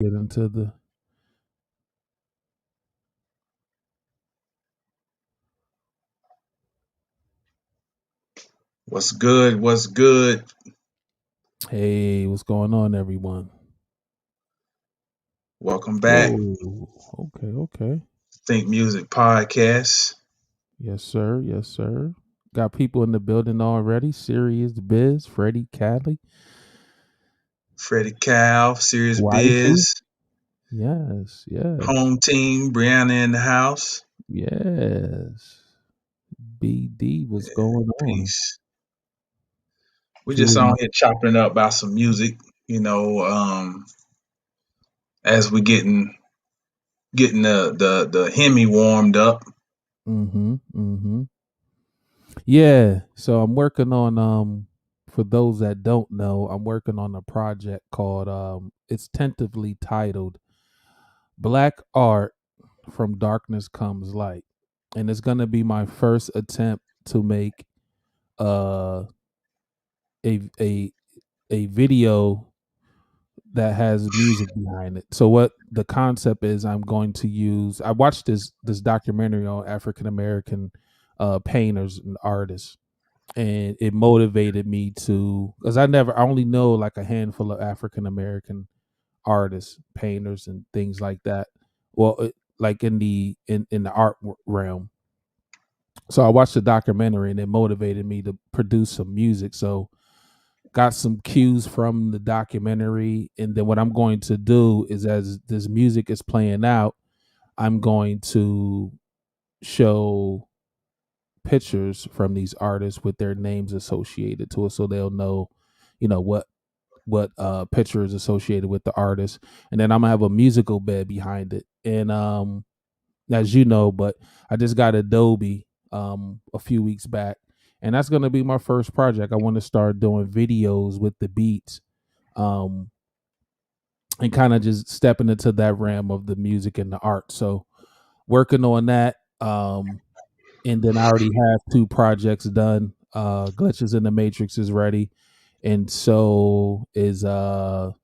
Get into the What's good? What's good? hey, what's going on, everyone? Welcome back. Oh, okay, okay. Think Music Podcast. Yes, sir. Yes, sir. Got people in the building already. Serious Biz, Freddie, Cadley, Freddie Cal, Serious Wifey. Biz, Yes, yes, Home Team, Brianna in the house. yes. BD, what's going on? Peace. We Few just of on my here chopping it up about some music, as we getting the Hemi warmed up. mm-hmm. Yeah. So I'm working on for those that don't know, I'm working on a project called it's tentatively titled Black Art from Darkness Comes Light. And it's gonna be my first attempt to make uh a a a video that has music behind it. So what the concept is, I'm going to use I watched this documentary on African American painters and artists, and it motivated me to, because I only know like a handful of African American artists, painters, and things like that. Well, like in the art realm. So I watched the documentary and it motivated me to produce some music. So got some cues from the documentary, and then what I'm going to do is, as this music is playing out, I'm going to show pictures from these artists with their names associated to it, so they'll know, what picture is associated with the artist. And then I'm gonna have a musical bed behind it. And as you know, but I just got Adobe a few weeks back, and that's gonna be my first project. I want to start doing videos with the beats, um and kind of just stepping into that realm of the music and the art. So working on that. And then I already have two projects done. Glitches in the Matrix is ready, and so is the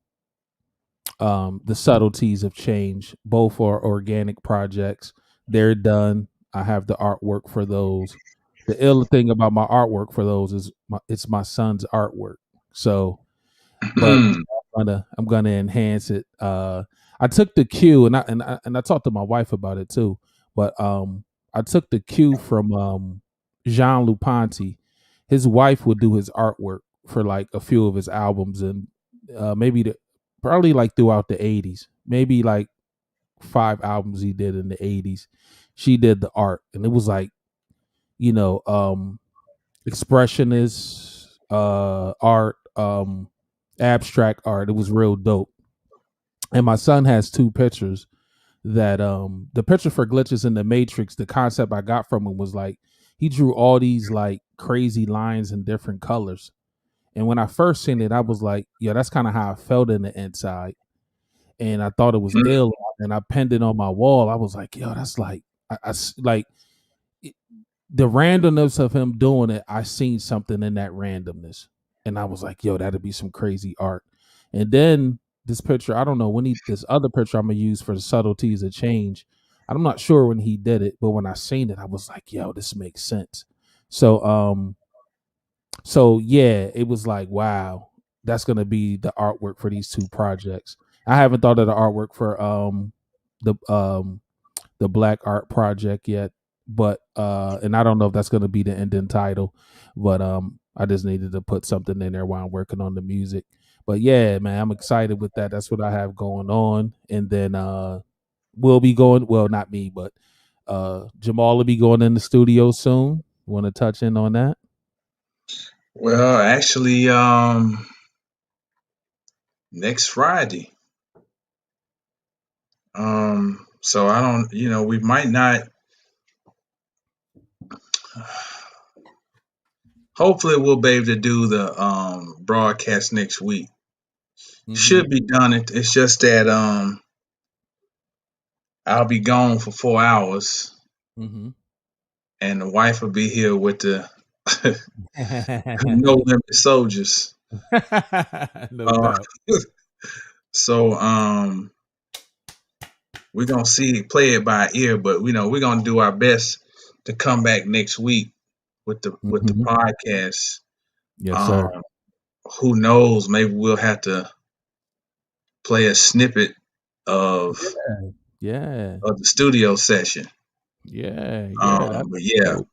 subtleties of change. Both are organic projects. They're done. I have the artwork for those. The ill thing about my artwork for those is it's my son's artwork. So, but I'm gonna enhance it. I took the cue, and I talked to my wife about it too. But I took the cue from Jean Lupanti. His wife would do his artwork for like a few of his albums, and maybe probably like throughout the '80s, maybe like 5 albums he did in the '80s. She did the art, and it was like, you know, expressionist art, abstract art. It was real dope. And my son has two pictures that the picture for Glitches in the Matrix, the concept I got from him was like he drew all these like crazy lines in different colors. And when I first seen it, I was like, yeah, that's kind of how I felt in the inside. And I thought it was ill. And I pinned it on my wall. I was like, yo, that's like like it, the randomness of him doing it. I seen something in that randomness. And I was like, yo, that'd be some crazy art. And then this picture, I don't know when this other picture I'm gonna use for the subtleties of change. I'm not sure when he did it, but when I seen it, I was like, yo, this makes sense. So yeah, it was like, wow, that's gonna be the artwork for these two projects. I haven't thought of the artwork for the um the Black Art Project yet, but and I don't know if that's gonna be the ending title, but I just needed to put something in there while I'm working on the music. But yeah, man, I'm excited with that. That's what I have going on. And then we'll be going, well, not me, but Jamal will be going in the studio soon. Want to touch in on that? Well, actually, next Friday. So I don't, we might not. Hopefully, we'll be able to do the broadcast next week. Mm-hmm. Should be done. It's just that I'll be gone for 4 hours, Mm-hmm. and the wife will be here with the no limit soldiers. No Uh, doubt. so we're gonna play it by ear, but we're gonna do our best to come back next week with the Hmm. podcast. Yes, sir. Um, who knows? Maybe we'll have to play a snippet of Yeah, yeah, of the studio session. yeah, yeah. That'd But be yeah, dope.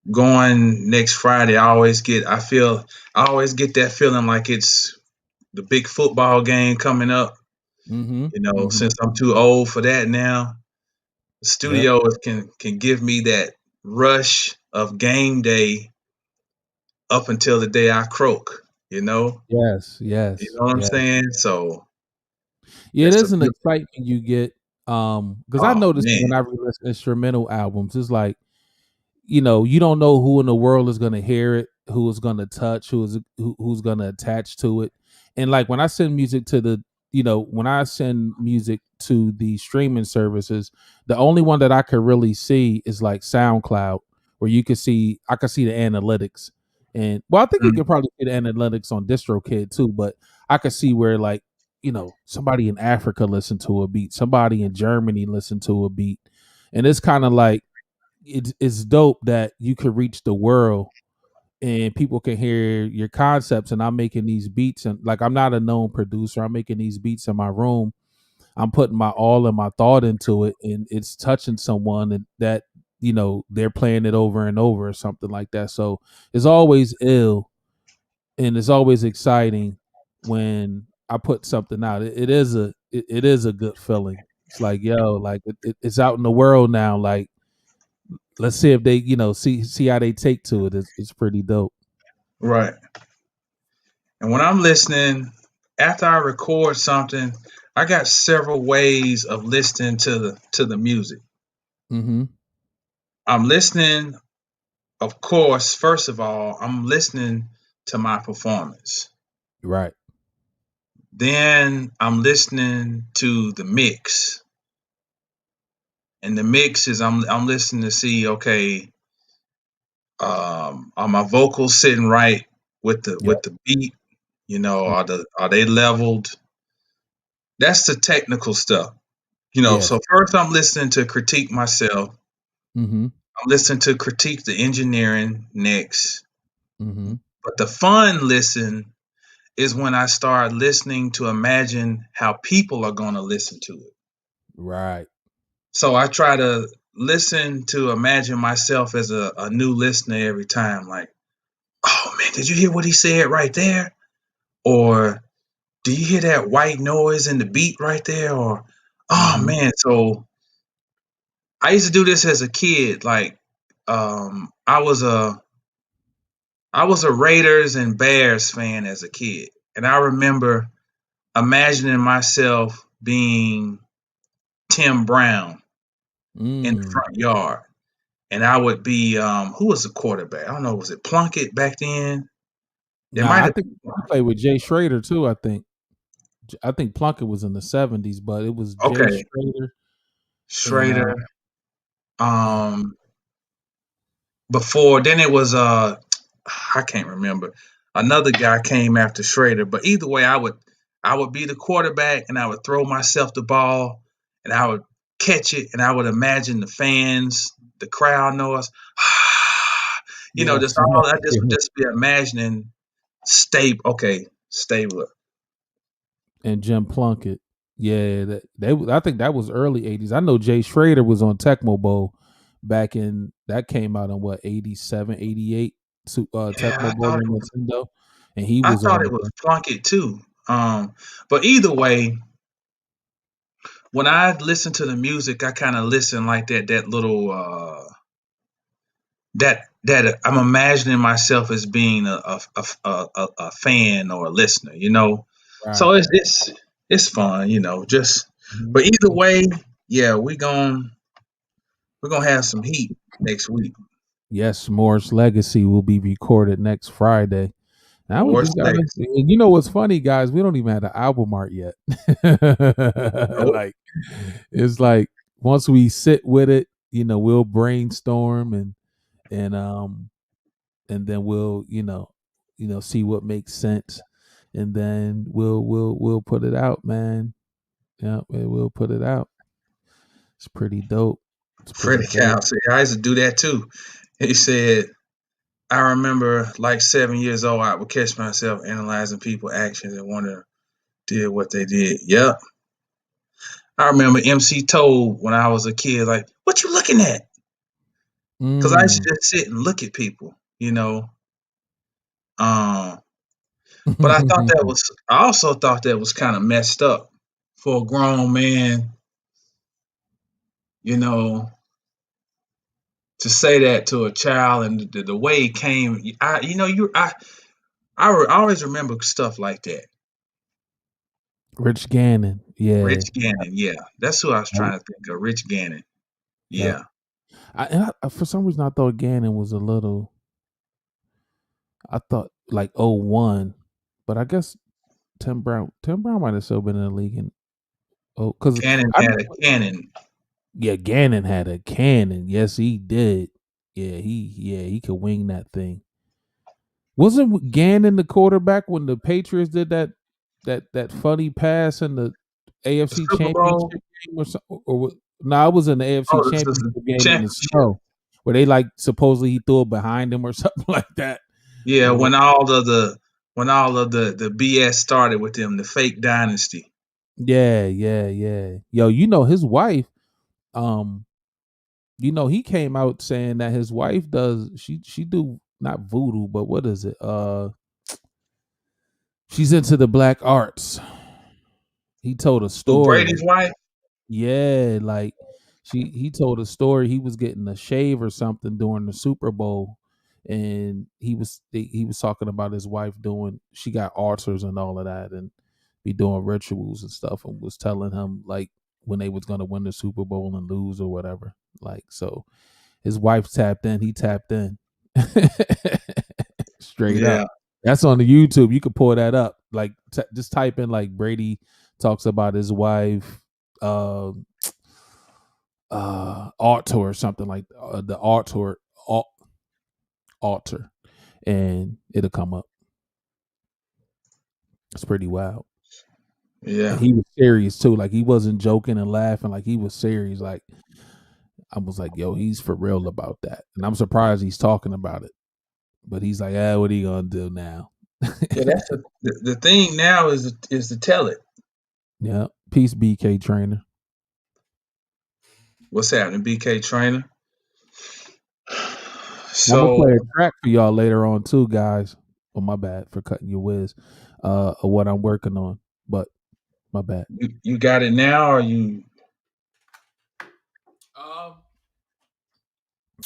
going next Friday, I always get that feeling like it's the big football game coming up. Mm-hmm. Mm-hmm. Since I'm too old for that now, the Yep. studio can give me that rush of game day up until the day I croak. You know, Yes, you yes, know what I'm yeah. saying? So Yeah, it that's a is an good. excitement you get. Because I Oh noticed man, when I release instrumental albums, it's like, you don't know who in the world is gonna hear it, who is gonna touch, who's gonna attach to it. And like when I send music to when I send music to the streaming services, the only one that I could really see is like SoundCloud, where I could see the analytics. And well, I think you mm, could probably see the analytics on DistroKid too, but I could see where like, somebody in Africa listened to a beat, somebody in Germany listened to a beat. And it's kind of like it's dope that you could reach the world and people can hear your concepts. And I'm making these beats, and like I'm not a known producer, I'm making these beats in my room, I'm putting my all of my thought into it, and it's touching someone, and that they're playing it over and over or something like that. So it's always ill, and it's always exciting when I put something out. It is a good feeling. It's like, yo, like it's out in the world now, like let's see if they see how they take to it. It's pretty dope. right. And when I'm listening, after I record something, I got several ways of listening to the music. Mm-hmm. I'm listening, of course, first of all, I'm listening to my performance. Right. Then I'm listening to the mix. And the mix is I'm listening to see, okay, are my vocals sitting right with the Yep. with the beat? Are they leveled? That's the technical stuff. Yes. So first I'm listening to critique myself. Mm-hmm. I'm listening to critique the engineering next. Mm-hmm. But the fun listen is when I start listening to imagine how people are going to listen to it. Right. So I try to listen to imagine myself as a new listener every time. Like, oh man, did you hear what he said right there? Or do you hear that white noise in the beat right there? Or, oh Mm-hmm. man, so I used to do this as a kid. Like, I was a Raiders and Bears fan as a kid, and I remember imagining myself being Tim Brown in the Mm. front yard, and I would be who was the quarterback? I don't know, was it Plunkett back then? It Nah, might I have think he played with Jay Schrader too. I think Plunkett was in the '70s, but it was Jay okay, Schrader and Schrader. and Um, before then it was I can't remember. Another guy came after Schrader, but either way, I would be the quarterback and I would throw myself the ball and I would catch it and I would imagine the fans, the crowd noise. yes, Just all I just would yes. just be imagining stable. Okay, stable. And Jim Plunkett. Yeah, I think that was early '80s. I know Jay Schrader was on Tecmo Bowl back in that came out in what '87, '88. Yeah, Tecmo Bowl on Nintendo, and he I was thought on it was there. Plunkett too. But either way, when I listen to the music, I kind of listen like that little that I'm imagining myself as being a fan or a listener. So Right. it's fun, just Mhm. but either way, yeah, we're gonna have some heat next week. Yes, Morris Legacy will be recorded next Friday. Now we Morris just gotta, Legacy. and you know what's funny, guys? We don't even have the album art yet. Nope. Like, it's like once we sit with it, we'll brainstorm and and then we'll see what makes sense, and then we'll put it out, man. Yeah, we'll put it out. It's pretty dope. It's pretty Freddie Cow dope. said, I used to do that too. He said, I remember like 7 years old, I would catch myself analyzing people's actions and wonder did what they did. Yep. I remember MC Toad when I was a kid, like, what you looking at? Because I used Mm. to just sit and look at people, you know. But I also thought that was kind of messed up for a grown man, you know, to say that to a child and the way it came. I always remember stuff like that. Rich Gannon. Yeah. Rich Gannon, yeah, that's who I was trying to think of. Rich Gannon, Yep. yeah. For some reason, I thought Gannon was a little. I thought like 01, but I guess Tim Brown might have still been in the league. And because Gannon I had a cannon. yeah, Gannon had a cannon. Yes, he did. He could wing that thing. Wasn't Gannon the quarterback when the Patriots did that funny pass in the The AFC Super Bowl. Championship game or something? No, it was in the AFC Oh, this is the Championship game in the championship. snow where they like supposedly he threw it behind him or something like that. Yeah, Or what? when all of the BS started with them, the fake dynasty. Yeah. Yo, you know his wife. Um, he came out saying that his wife does she do not voodoo, but what is it? She's into the black arts. He told a Who, story. Brady's wife? Yeah, like he told a story. He was getting a shave or something during the Super Bowl, and he was talking about his wife doing. She got ulcers and all of that, and be doing rituals and stuff, and was telling him like when they was gonna win the Super Bowl and lose or whatever. Like so, his wife tapped in. He tapped in. Straight up. Yeah, That's on the YouTube. You could pull that up. Like just type in like Brady talks about his wife uh altar or something like the altar and it'll come up. It's pretty wild. And yeah, he was serious too. Like he wasn't joking and laughing. Like he was serious. Like I was like, yo, he's for real about that. And I'm surprised he's talking about it. But he's like, what are you gonna do now? yeah. That's the thing now is to tell it. Yeah. Peace, BK Trainer. What's happening, BK Trainer? I'm gonna play So a track for y'all later on too, guys. Oh, my bad for cutting your whiz. Of what I'm working on, but my bad. you got it now, or you? Um,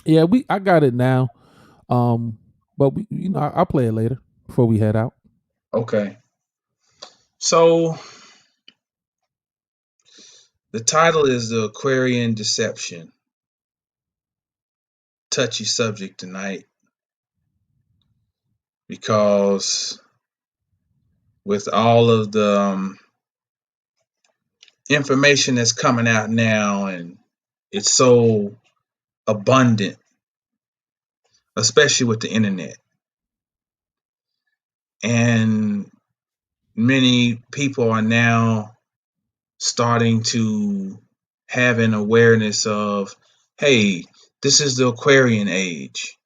yeah, I got it now. But I'll play it later before we head out. Okay. So the title is the Aquarian Deception. Touchy subject tonight because with all of the information that's coming out now, and it's so abundant, especially with the internet. And many people are now starting to have an awareness of, hey, this is the Aquarian age.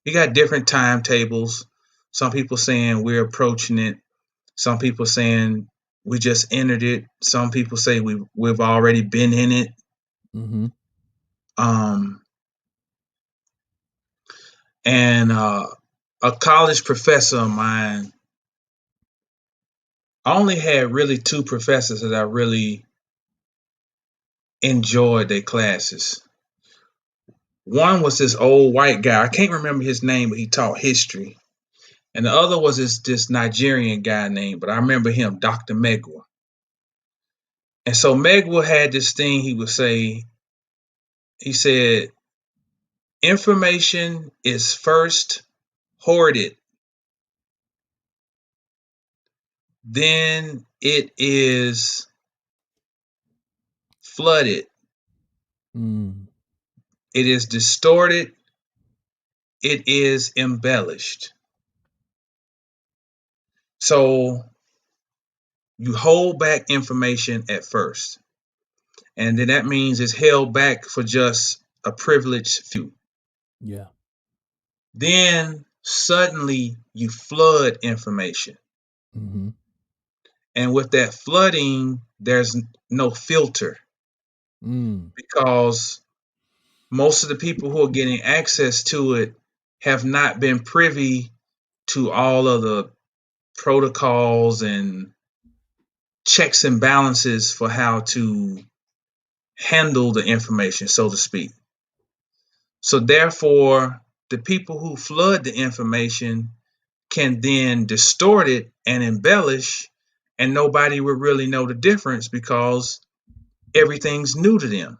We got different timetables. Some people saying we're approaching it. Some people saying we just entered it. Some people say we've already been in it. Mm-hmm. Um, and a college professor of mine, I only had really two professors that I really enjoyed their classes. One was this old white guy. I can't remember his name, but he taught history. And the other was this Nigerian guy named, but I remember him, Dr. Megwa. And so Megwa had this thing he would say, he said, information is first hoarded, then it is flooded, Mm. it is distorted, it is embellished. So you hold back information at first. And then that means it's held back for just a privileged few. Yeah. Then suddenly you flood information. Mm-hmm. And with that flooding, there's no filter Mm. because most of the people who are getting access to it have not been privy to all of the protocols and checks and balances for how to handle the information, so to speak. So therefore, the people who flood the information can then distort it and embellish, and nobody would really know the difference because everything's new to them.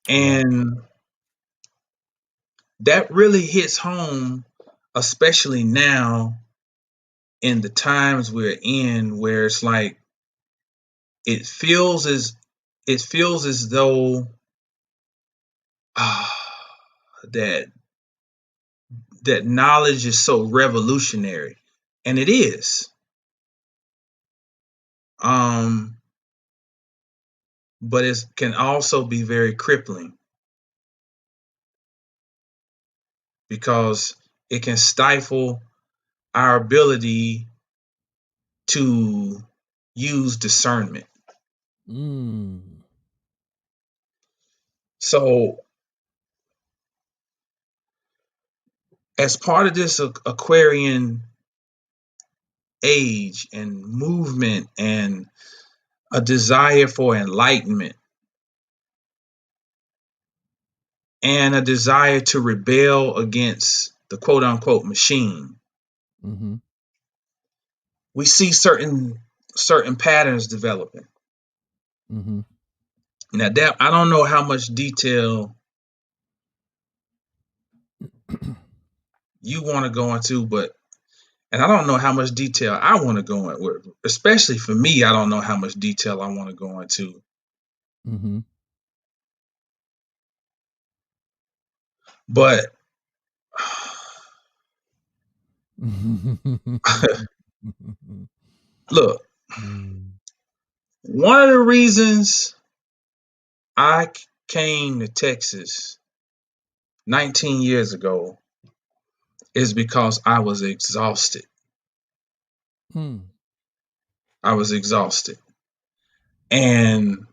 Yeah. And that really hits home, especially now in the times we're in, where it's like it feels as though ah, that knowledge is so revolutionary, and it is. Um, but it can also be very crippling because it can stifle our ability to use discernment. Mm. So, as part of this Aquarian age and movement and a desire for enlightenment and a desire to rebel against the quote unquote machine, Mm-hmm. we see certain patterns developing. Mm-hmm. Now that I don't know how much detail you want to go into, but and I don't know how much detail I want to go into. Especially for me, I don't know how much detail I want to go into. Mm-hmm. But look, Mm. one of the reasons I came to Texas 19 years ago is because I was exhausted. Mm. I was exhausted. And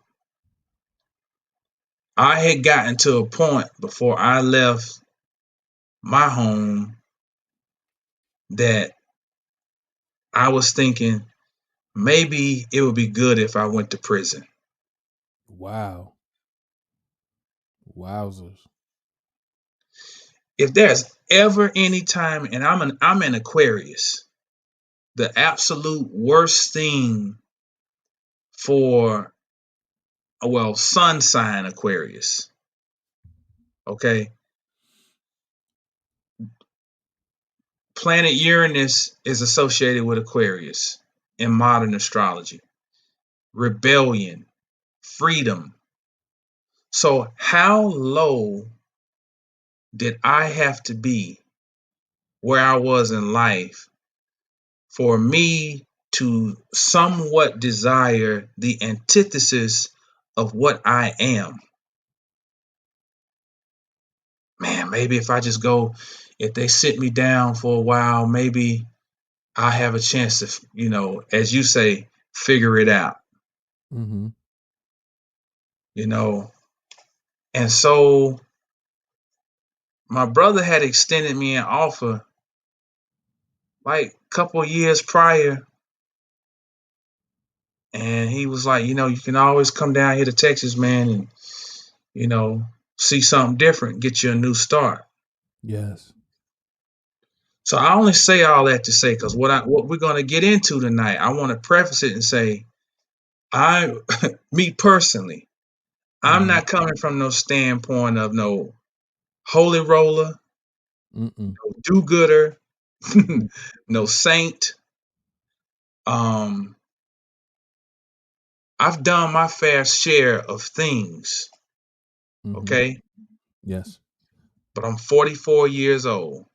I had gotten to a point before I left my home that I was thinking maybe it would be good if I went to prison. Wow. Wowzers. If there's ever any time, and I'm an Aquarius, the absolute worst thing for sun sign Aquarius, okay? Planet Uranus is associated with Aquarius in modern astrology. Rebellion, freedom. So how low did I have to be where I was in life for me to somewhat desire the antithesis of what I am? Man, maybe if I just go, if they sit me down for a while, maybe I have a chance to, as you say, figure it out, Mm-hmm. you know. And so my brother had extended me an offer like a couple of years prior. And he was like, you can always come down here to Texas, man, and, you know, see something different, get you a new start. Yes. So I only say all that to say, because what we're going to get into tonight, I want to preface it and say, me personally, I'm Mm-hmm. not coming from no standpoint of no holy roller, Mm-mm. no do-gooder, Mm-hmm. no saint. Um, I've done my fair share of things, Mm-hmm. okay? Yes. But I'm 44 years old,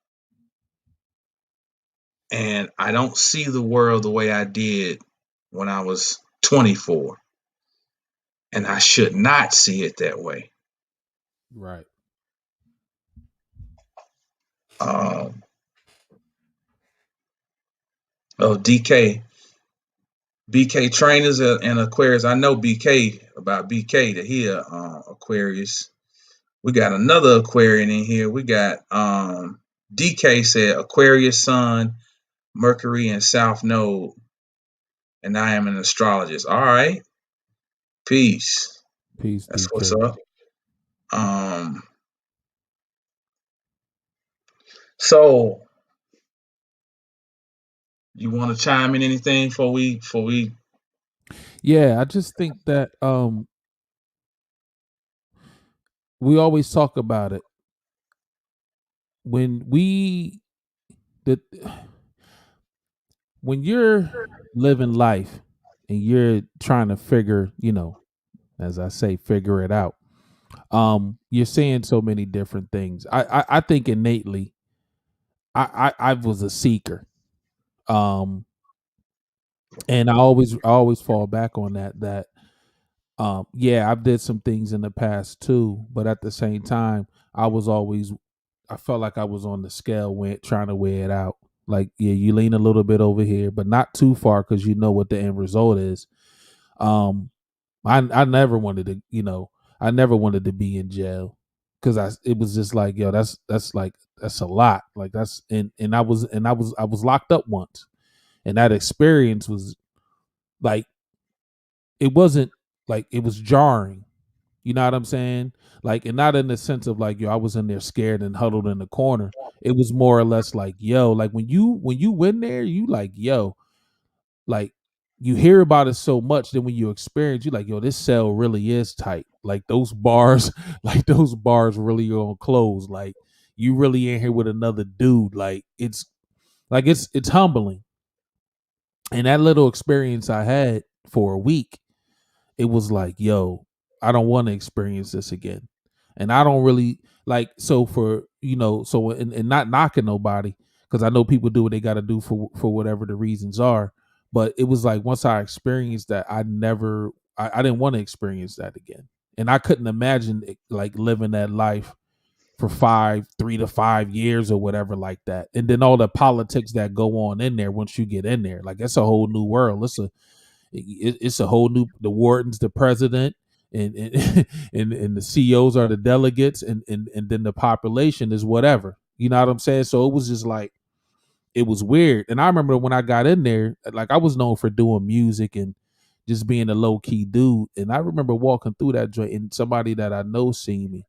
and I don't see the world the way I did when I was 24. And I should not see it that way. Right. Um, oh, BK trainers and Aquarius. I know BK about BK that he Aquarius. We got another Aquarian in here. We got DK said Aquarius Sun, Mercury and South Node, and I am an astrologist. All right, peace. Peace, That's what's DK. up. Um, so you want to chime in anything before we? Yeah, I just think that we always talk about it when the when you're living life and you're trying to figure, as I say, figure it out. You're saying so many different things. I think innately, I was a seeker. Um, and I always fall back on that. Yeah, I've did some things in the past too, but at the same time, I felt like I was on the scale trying to weigh it out. Like, yeah, you lean a little bit over here, but not too far because you know what the end result is. Um, I never wanted to, I never wanted to be in jail because it was just like, yo, that's a lot. Like I was locked up once, and that experience was like, it wasn't like, it was jarring. You know what I'm saying? Like, and not in the sense of like, yo, I was in there scared and huddled in the corner. It was more or less like, yo, like when you went there, you like, yo, like you hear about it so much, then when you experience, you like, yo, this cell really is tight. Like those bars, like those bars really are on close. Like you really in here with another dude. It's humbling. And that little experience I had for a week, it was like, yo, I don't want to experience this again. And I don't really like, so for, and not knocking nobody, because I know people do what they got to do for whatever the reasons are. But it was like, once I experienced that, I didn't want to experience that again. And I couldn't imagine like living that life for 3 to 5 years or whatever like that. And then all the politics that go on in there once you get in there, like that's a whole new world. It's a whole new, the wardens, the president, and and the CEOs are the delegates, and then the population is whatever. You know what I'm saying? So it was just like, it was weird. And I remember when I got in there, like I was known for doing music and just being a low key dude. And I remember walking through that joint and somebody that I know seen me,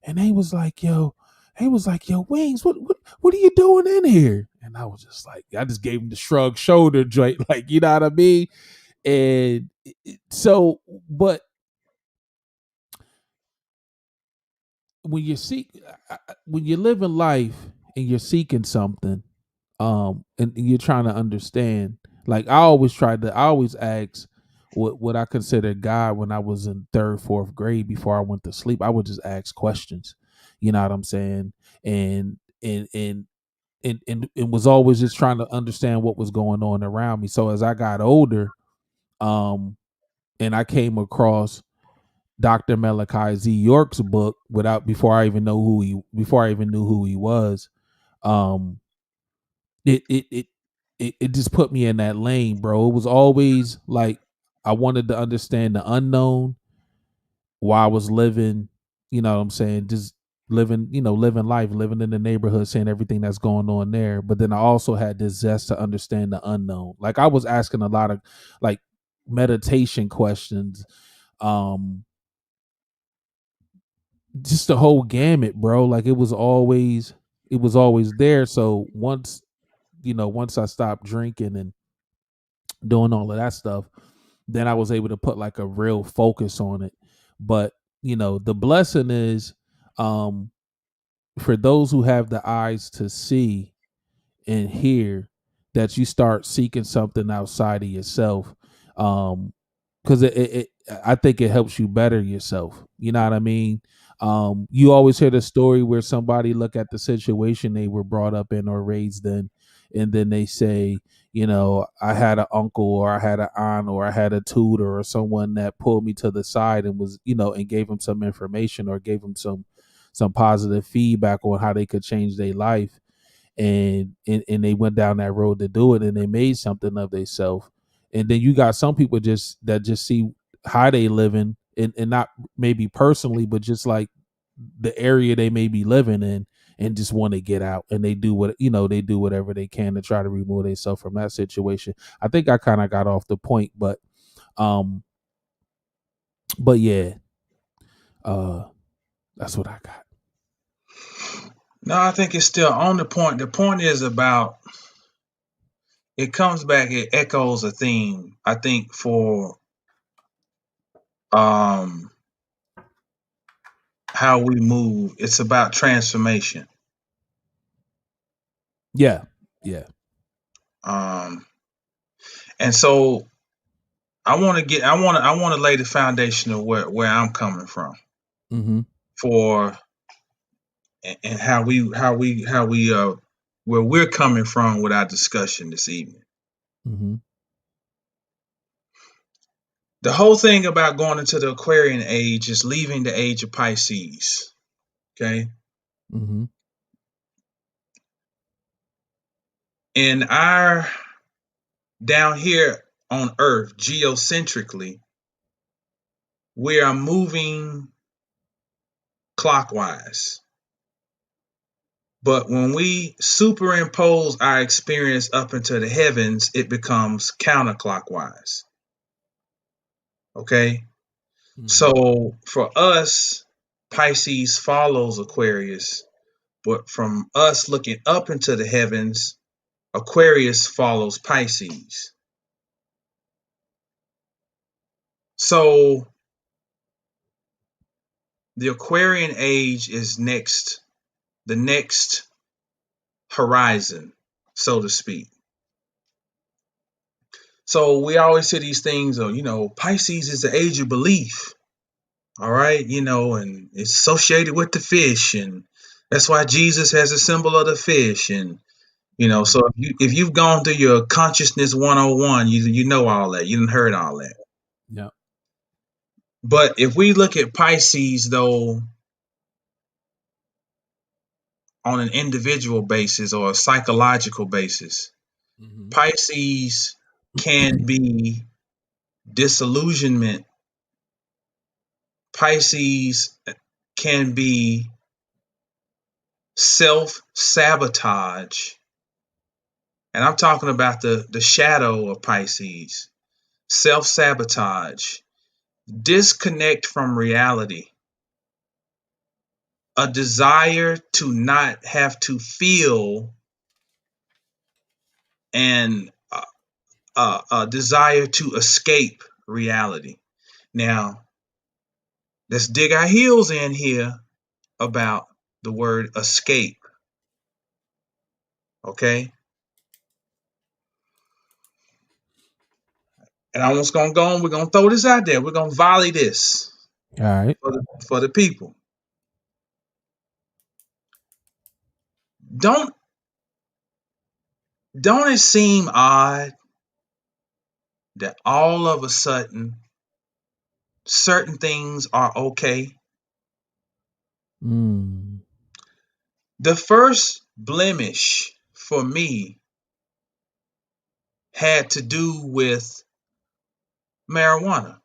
and he was like, yo, Wings, what are you doing in here? And I was just like, I just gave him the shrug shoulder joint, like, you know what I mean? And so, but when you when you're living life and you're seeking something, and you're trying to understand, like I always ask what I consider God. When I was in third, fourth grade, before I went to sleep, I would just ask questions. You know what I'm saying? And and and and was always just trying to understand what was going on around me. So as I got older, um, and I came across Dr. Malachi Z. York's book without before I even knew who he was. Um, it it it it just put me in that lane, bro. It was always like I wanted to understand the unknown while I was living, you know what I'm saying, just living life, living in the neighborhood, seeing everything that's going on there. But then I also had this zest to understand the unknown. Like I was asking a lot of like meditation questions, um, just the whole gamut, bro. Like it was always there. So once I stopped drinking and doing all of that stuff, then I was able to put like a real focus on it. But the blessing is, um for those who have the eyes to see and hear, that you start seeking something outside of yourself. Because I think it helps you better yourself. You know what I mean? You always hear the story where somebody look at the situation they were brought up in or raised in, and then they say, I had an uncle or I had an aunt or I had a tutor or someone that pulled me to the side and was, and gave them some information or gave them some positive feedback on how they could change their life. And they went down that road to do it, and they made something of themselves. And then you got some people that just see how they living, and not maybe personally, but just like the area they may be living in, and just want to get out, and they do they do whatever they can to try to remove themselves from that situation. I think I kind of got off the point, but yeah, that's what I got. No, I think it's still on the point. The point is about, it comes back, it echoes a theme, I think, for how we move. It's about transformation. Yeah. And so I want to lay the foundation of where I'm coming from, for, and how we where we're coming from with our discussion this evening. The whole thing about going into the Aquarian age is leaving the age of Pisces. Okay. In our, down here on Earth, geocentrically, we are moving clockwise. But when we superimpose our experience up into the heavens, it becomes counterclockwise. Okay? So for us, Pisces follows Aquarius, but from us looking up into the heavens, Aquarius follows Pisces. So the Aquarian age is the next horizon, so to speak. So we always say these things, Pisces is the age of belief. All right, and it's associated with the fish, and that's why Jesus has a symbol of the fish. And so if you've gone through your consciousness 101, you know all that. You done heard all that. Yeah. But if we look at Pisces, though, on an individual basis or a psychological basis, Pisces can be disillusionment. Pisces can be self-sabotage. And I'm talking about the shadow of Pisces. Self-sabotage, disconnect from reality, a desire to not have to feel, and a desire to escape reality. Now, let's dig our heels in here about the word escape. Okay? And I'm just gonna go on, we're gonna throw this out there. We're gonna volley this. All right. For the people. Don't it seem odd that all of a sudden certain things are okay? The first blemish for me had to do with marijuana.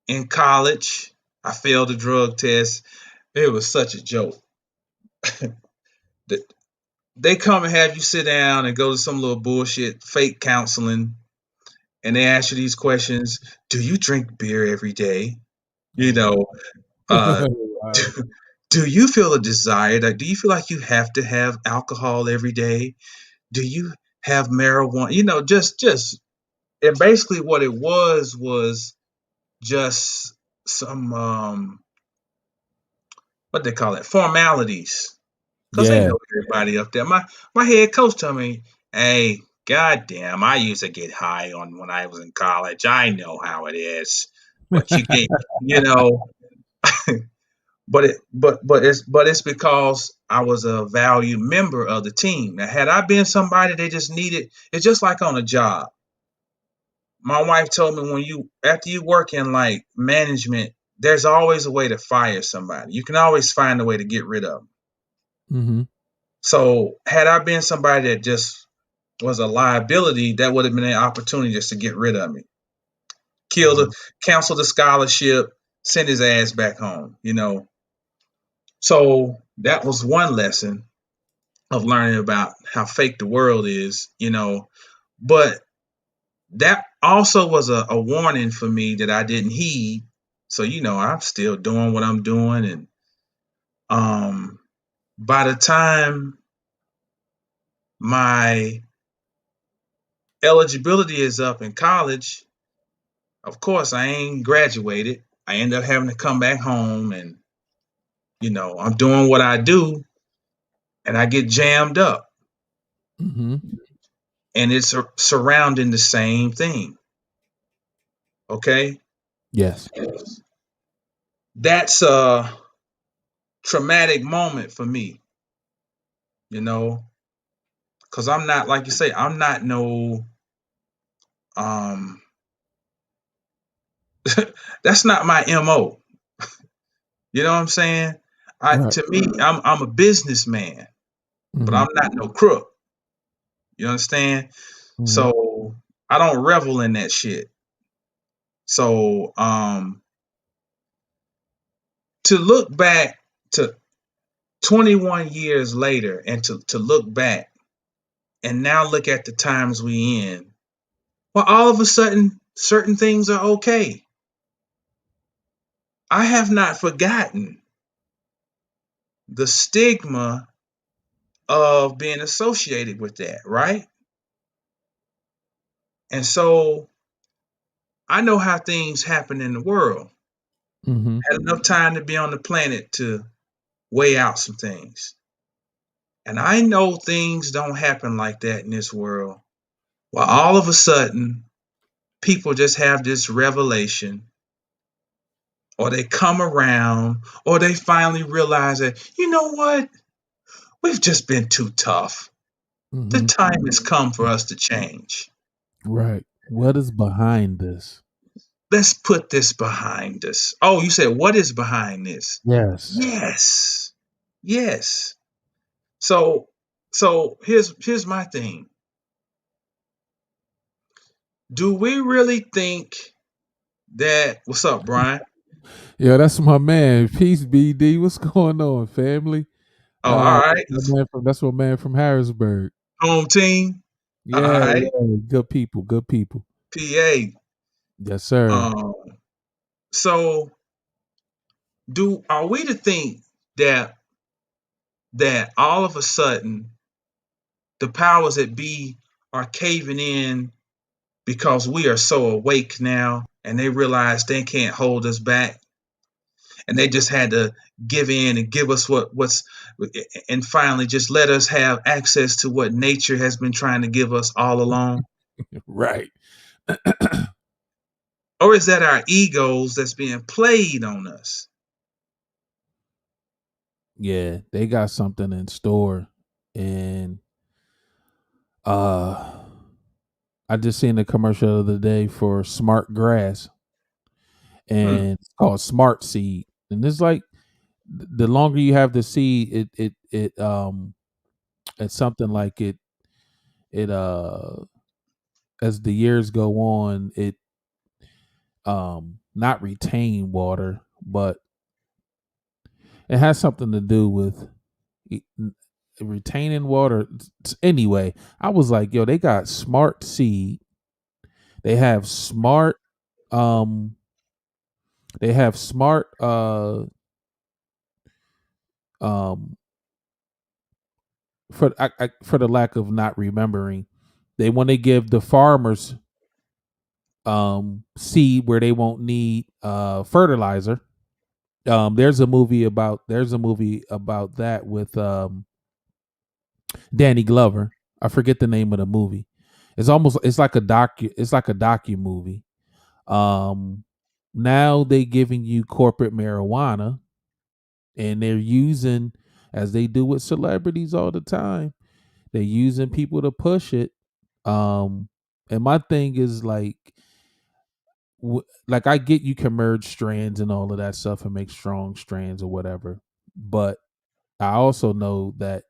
In college, I failed a drug test. It was such a joke. They come and have you sit down and go to some little bullshit fake counseling, and they ask you these questions. Do you drink beer every day? Do you feel a desire? Do you feel like you have to have alcohol every day? Do you have marijuana? Just and basically what it was just some what they call it, formalities. Because they know everybody up there. My head coach told me, hey, goddamn, I used to get high on when I was in college. I know how it is. But you can't, But it's because I was a valued member of the team. Now, had I been somebody they just needed, it's just like on a job. My wife told me when you after you work in like management, there's always a way to fire somebody. You can always find a way to get rid of them. Mm-hmm. So had I been somebody that just was a liability, that would have been an opportunity just to get rid of me. Cancel the scholarship, send his ass back home. So that was one lesson of learning about how fake the world is. But that also was a warning for me that I didn't heed. So, I'm still doing what I'm doing. And by the time my eligibility is up in college, of course, I ain't graduated. I end up having to come back home and, I'm doing what I do and I get jammed up. Mm-hmm. And it's surrounding the same thing. Okay. Yes. That's a traumatic moment for me, you know, because I'm not, like you say, I'm not no, um, that's not my MO. You know what I'm saying? Right. To me, I'm a businessman, but Mm-hmm. I'm not no crook. You understand? Mm-hmm. So I don't revel in that shit. So to look back to 21 years later and to look back and now look at the times we in, well, all of a sudden certain things are okay. I have not forgotten the stigma of being associated with that, right? And so I know how things happen in the world. Mm-hmm. I had enough time to be on the planet to weigh out some things. And I know things don't happen like that in this world. Well, all of a sudden, people just have this revelation, or they come around, or they finally realize that, you know what? We've just been too tough. The Mm-hmm. time has come for us to change. Right. What is behind this? Let's put this behind us. Oh, you said, what is behind this? Yes. Yes. Yes. So here's my thing. Do we really think that what's up, Brian? Yeah, that's my man. Peace, BD. What's going on, family? Oh, all right. That's my man from Harrisburg. Home team. All Yeah, right. yeah. Good people. Good people. PA. Yes, sir. Um, so are we to think that all of a sudden the powers that be are caving in because we are so awake now and they realize they can't hold us back and they just had to give in and give us what's and finally just let us have access to what nature has been trying to give us all along? Right. Or is that our egos that's being played on us? Yeah, they got something in store. And uh I just seen a commercial the other day for smart grass, Hmm. and it's called Smart Seed. And it's like the longer you have the seed, it's something like it as the years go on, it not retain water, but it has something to do with e- retaining water. Anyway, I was like, yo, they got smart seed. They have smart um they have smart um for the lack of not remembering, they want to give the farmers seed where they won't need fertilizer. There's a movie about that with Danny Glover. I forget the name of the movie. It's like a docu movie. Um Now they giving you corporate marijuana and they're using, as they do with celebrities all the time, they're using people to push it. Um, and my thing is like I get you can merge strands and all of that stuff and make strong strands or whatever, but I also know that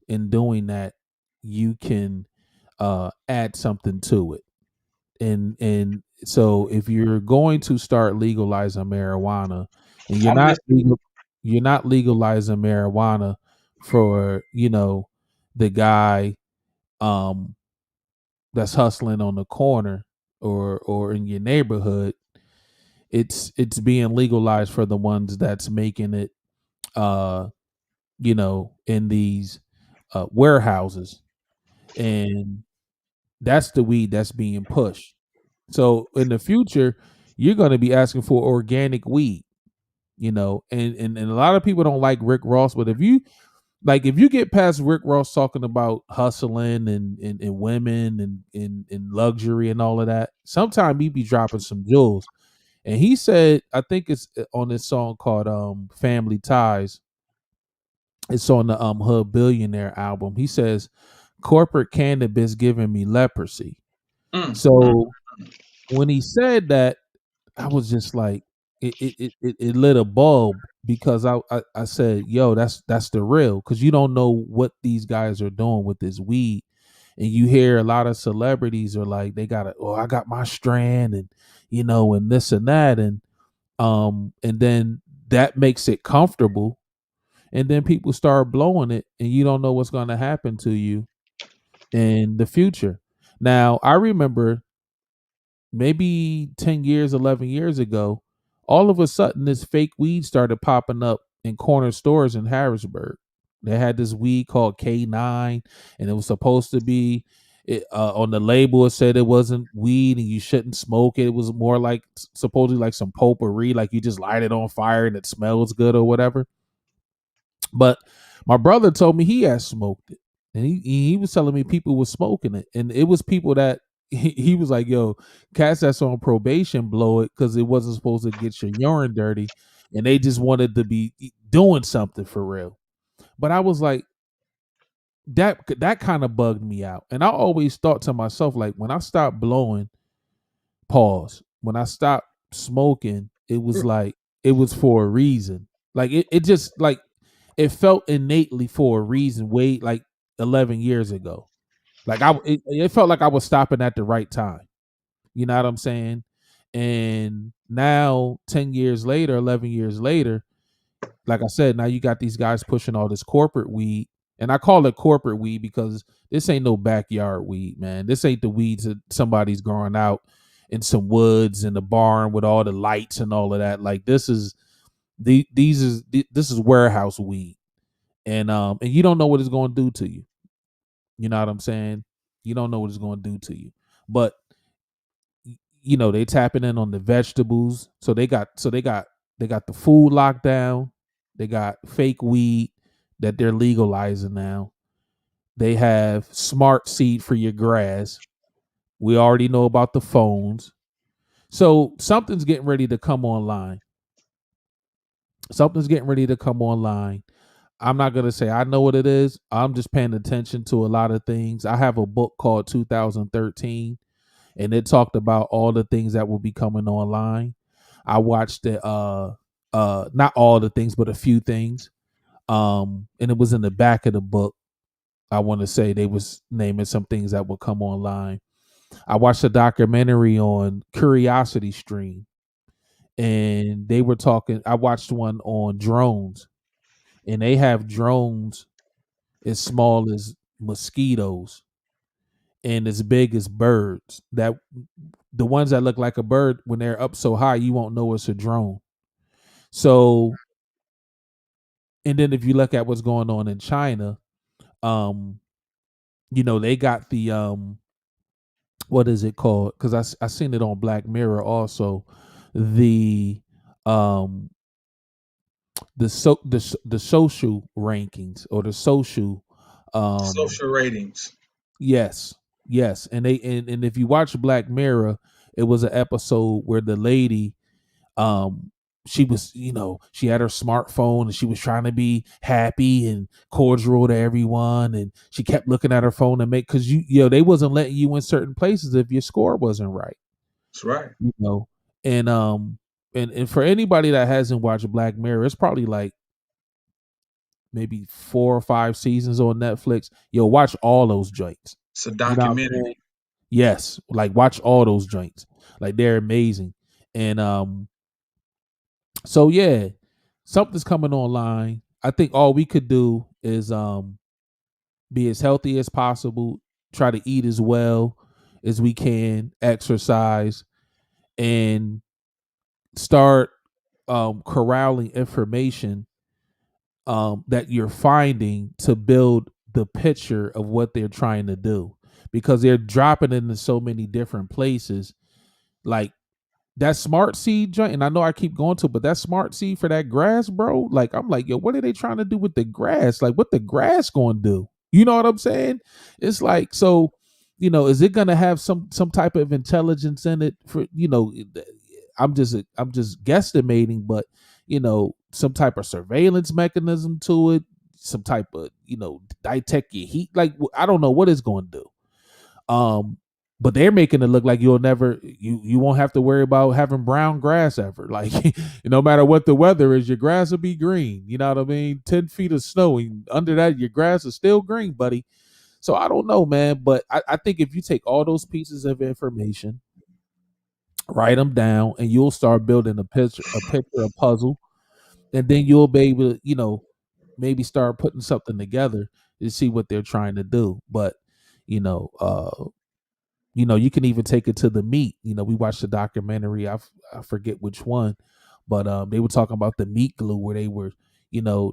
in doing that, you can add something to it. And so if you're going to start legalizing marijuana, and I'm listening. you're not legalizing marijuana for, the guy um that's hustling on the corner or in your neighborhood. It's being legalized for the ones that's making it, uh in these warehouses, and that's the weed that's being pushed. So in the future, you're going to be asking for organic weed, and a lot of people don't like Rick Ross, but if you get past Rick Ross talking about hustling and women and luxury and all of that, sometimes he be dropping some jewels. And he said, I think it's on this song called Family Ties. It's on the Hood Billionaire album. He says, corporate cannabis giving me leprosy. Mm, mm. So when he said that, I was just like, it lit a bulb, because I said, yo, that's the real, because you don't know what these guys are doing with this weed. And you hear a lot of celebrities are like, they got I got my strand, and and this and that, and then that makes it comfortable, and then people start blowing it, and you don't know what's going to happen to you in the future. Now, I remember maybe 10 years, 11 years ago, all of a sudden this fake weed started popping up in corner stores in Harrisburg. They had this weed called K9, and it was supposed to be, on the label, it said it wasn't weed and you shouldn't smoke it. It was more like supposedly like some potpourri, like you just light it on fire and it smells good or whatever. But my brother told me he had smoked it, and he was telling me people were smoking it, and it was people that he was like, "Yo, cats that's on probation blow it because it wasn't supposed to get your urine dirty, and they just wanted to be doing something for real." But I was like, that kind of bugged me out, and I always thought to myself, like, when I stopped blowing, pause, when I stopped smoking, it was like it was for a reason. Like it just like it felt innately for a reason, way like 11 years ago. Like it felt like I was stopping at the right time. You know what I'm saying? And now 10 years later, 11 years later, like I said, now you got these guys pushing all this corporate weed. And I call it corporate weed because this ain't no backyard weed, man. This ain't the weeds that somebody's growing out in some woods in the barn with all the lights and all of that. Like this is this is warehouse weed. And you don't know what it's going to do to you. You know what I'm saying? You don't know what it's going to do to you. But they tapping in on the vegetables. So they got the food locked down. They got fake weed that they're legalizing now. They have smart seed for your grass. We already know about the phones. So something's getting ready to come online. Something's getting ready to come online. I'm not going to say I know what it is. I'm just paying attention to a lot of things. I have a book called 2013, and it talked about all the things that will be coming online. I watched it, not all the things, but a few things. And it was in the back of the book. I want to say they was naming some things that will come online. I watched a documentary on Curiosity Stream, and they were talking. I watched one on drones, and they have drones as small as mosquitoes and as big as birds. That the ones that look like a bird, when they're up so high, you won't know it's a drone. So, and then if you look at what's going on in China, um, they got the what is it called? Because I seen it on Black Mirror also. The um the social rankings, or the social, um Social ratings. yes, yes. And if you watch Black Mirror, it was an episode where the lady, um she was, she had her smartphone and she was trying to be happy and cordial to everyone, and she kept looking at her phone and because they wasn't letting you in certain places if your score wasn't right. That's right. You know, and for anybody that hasn't watched Black Mirror, it's probably like maybe 4 or 5 seasons on Netflix. Watch all those joints. It's a You know what I'm saying? documentary. Yes, like watch all those joints. Like they're amazing. And so yeah, something's coming online. I think all we could do is be as healthy as possible, try to eat as well as we can, exercise, and start corralling information that you're finding to build the picture of what they're trying to do, because they're dropping it into so many different places. Like that smart seed joint, and I know I keep going to, but that smart seed for that grass, bro. Like I'm like, yo, what are they trying to do with the grass? Like, what the grass going to do? You know what I'm saying? It's like, so, is it going to have some type of intelligence in it? For I'm just guesstimating, but some type of surveillance mechanism to it, some type of detect your heat. Like I don't know what it's going to do. But they're making it look like you won't have to worry about having brown grass ever. Like no matter what the weather is, your grass will be green. You know what I mean? 10 feet of snow, and under that your grass is still green, buddy. So I don't know, man, but I think if you take all those pieces of information, write them down, and you'll start building a puzzle, and then you'll be able to, maybe start putting something together to see what they're trying to do. But you know, uh, you can even take it to the meat. We watched the documentary. I forget which one, but they were talking about the meat glue where they were,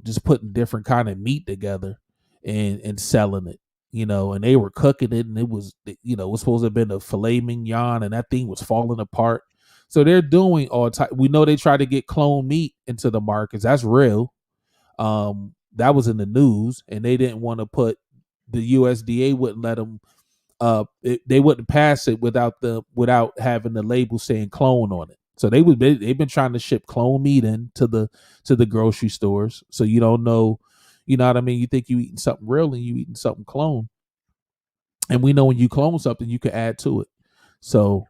just putting different kind of meat together and selling it. And they were cooking it, and it was, it was supposed to have been a filet mignon, and that thing was falling apart. So they're doing all type. We know they try to get clone meat into the markets. That's real. That was in the news, and they didn't want to put, the USDA wouldn't let them, they wouldn't pass it without having the label saying clone on it. So they've been trying to ship clone meat in to the grocery stores. So you don't know, you know what I mean? You think you eating something real and you eating something clone. And we know when you clone something, you can add to it. So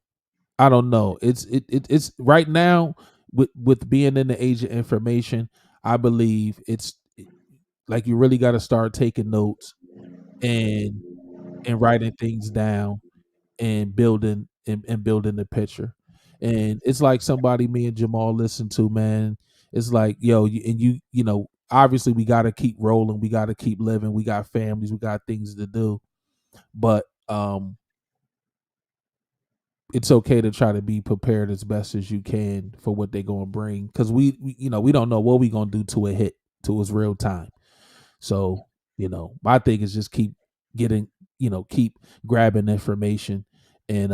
I don't know. It's right now, with being in the age of information, I believe it's like you really got to start taking notes and writing things down and building the picture. And it's like somebody me and Jamal listened to, man. It's like, yo, obviously we got to keep rolling, we got to keep living, we got families, we got things to do, but it's okay to try to be prepared as best as you can for what they're going to bring, because we don't know what we going to do to a hit, to its real time. So my thing is just keep getting, keep grabbing information, and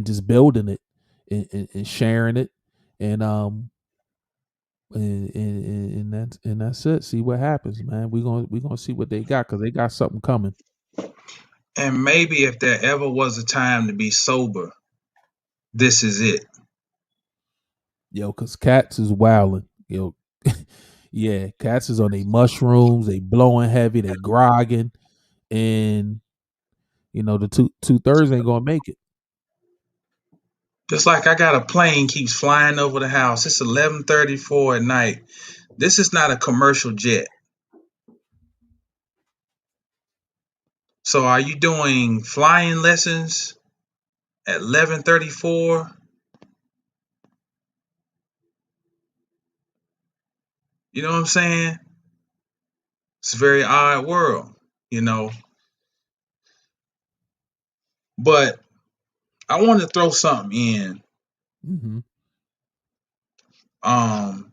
just building it, and sharing it, and that's it. See what happens, man. We gonna see what they got, because they got something coming. And maybe if there ever was a time to be sober, this is it. Yo, because cats is wilding. Yo, yeah, cats is on they mushrooms, they blowing heavy, they grogging, and the two-thirds ain't gonna make it. Just like I got a plane keeps flying over the house. It's 11:34 at night. This is not a commercial jet. So are you doing flying lessons at 11:34? You know what I'm saying? It's a very odd world, you know. But I want to throw something in. Mm-hmm. Um,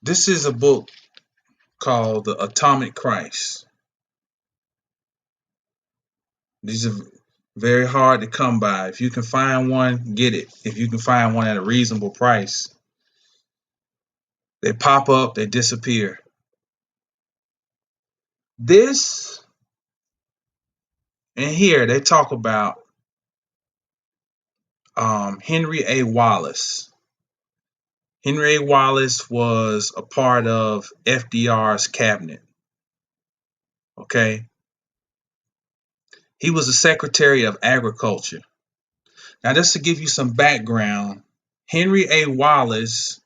this is a book called The Atomic Christ. These are very hard to come by. If you can find one, get it. If you can find one at a reasonable price, they pop up, they disappear. This and here they talk about Henry A. Wallace. Henry A. Wallace was a part of FDR's cabinet. Okay. He was the Secretary of Agriculture. Now, just to give you some background, Henry A. Wallace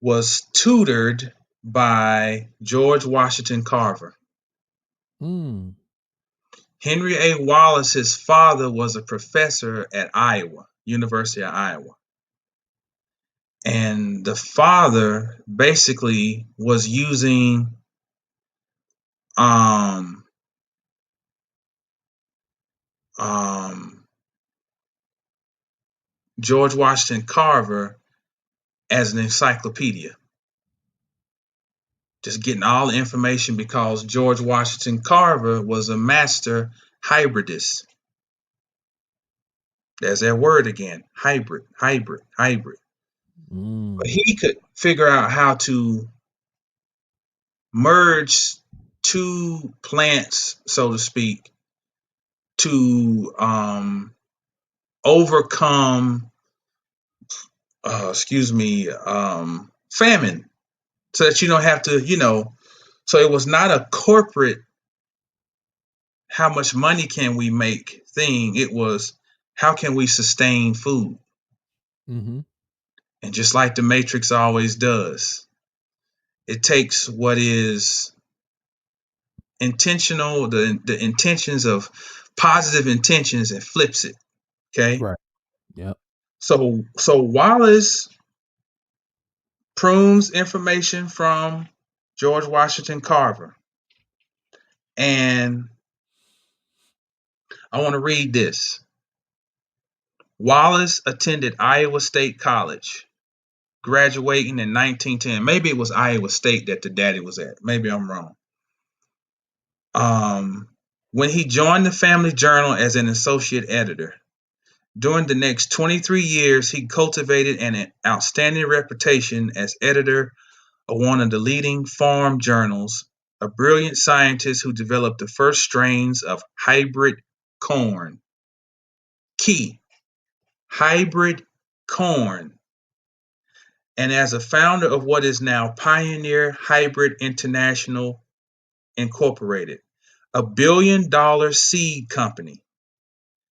was tutored by George Washington Carver. Mm. Henry A. Wallace's father was a professor at University of Iowa. And the father basically was using um, George Washington Carver as an encyclopedia. Just getting all the information because George Washington Carver was a master hybridist. There's that word again, hybrid. But he could figure out how to merge two plants, so to speak, to overcome, famine, so that you don't have to, so it was not a corporate, how much money can we make thing. It was, how can we sustain food? Mm-hmm. And just like the Matrix always does, it takes what is intentional, the intentions of positive intentions, and flips it. Okay. Right. Yep. So Wallace prunes information from George Washington Carver. And I want to read this. Wallace attended Iowa State College, graduating in 1910. Maybe it was Iowa State that the daddy was at. Maybe I'm wrong. When he joined the Family Journal as an associate editor. During the next 23 years, he cultivated an outstanding reputation as editor of one of the leading farm journals, a brilliant scientist who developed the first strains of hybrid corn. Key, hybrid corn. And as a founder of what is now Pioneer Hybrid International Incorporated, a billion-dollar seed company.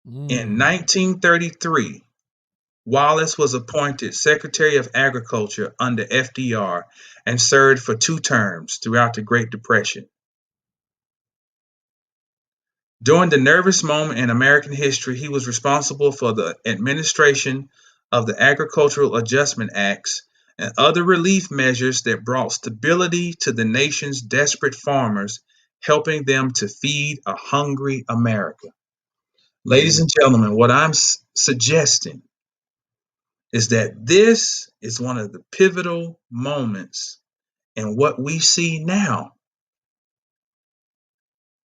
In 1933, Wallace was appointed Secretary of Agriculture under FDR and served for 2 terms throughout the Great Depression. During the nervous moment in American history, he was responsible for the administration of the Agricultural Adjustment Acts and other relief measures that brought stability to the nation's desperate farmers, helping them to feed a hungry America. Ladies and gentlemen, what I'm suggesting is that this is one of the pivotal moments in what we see now,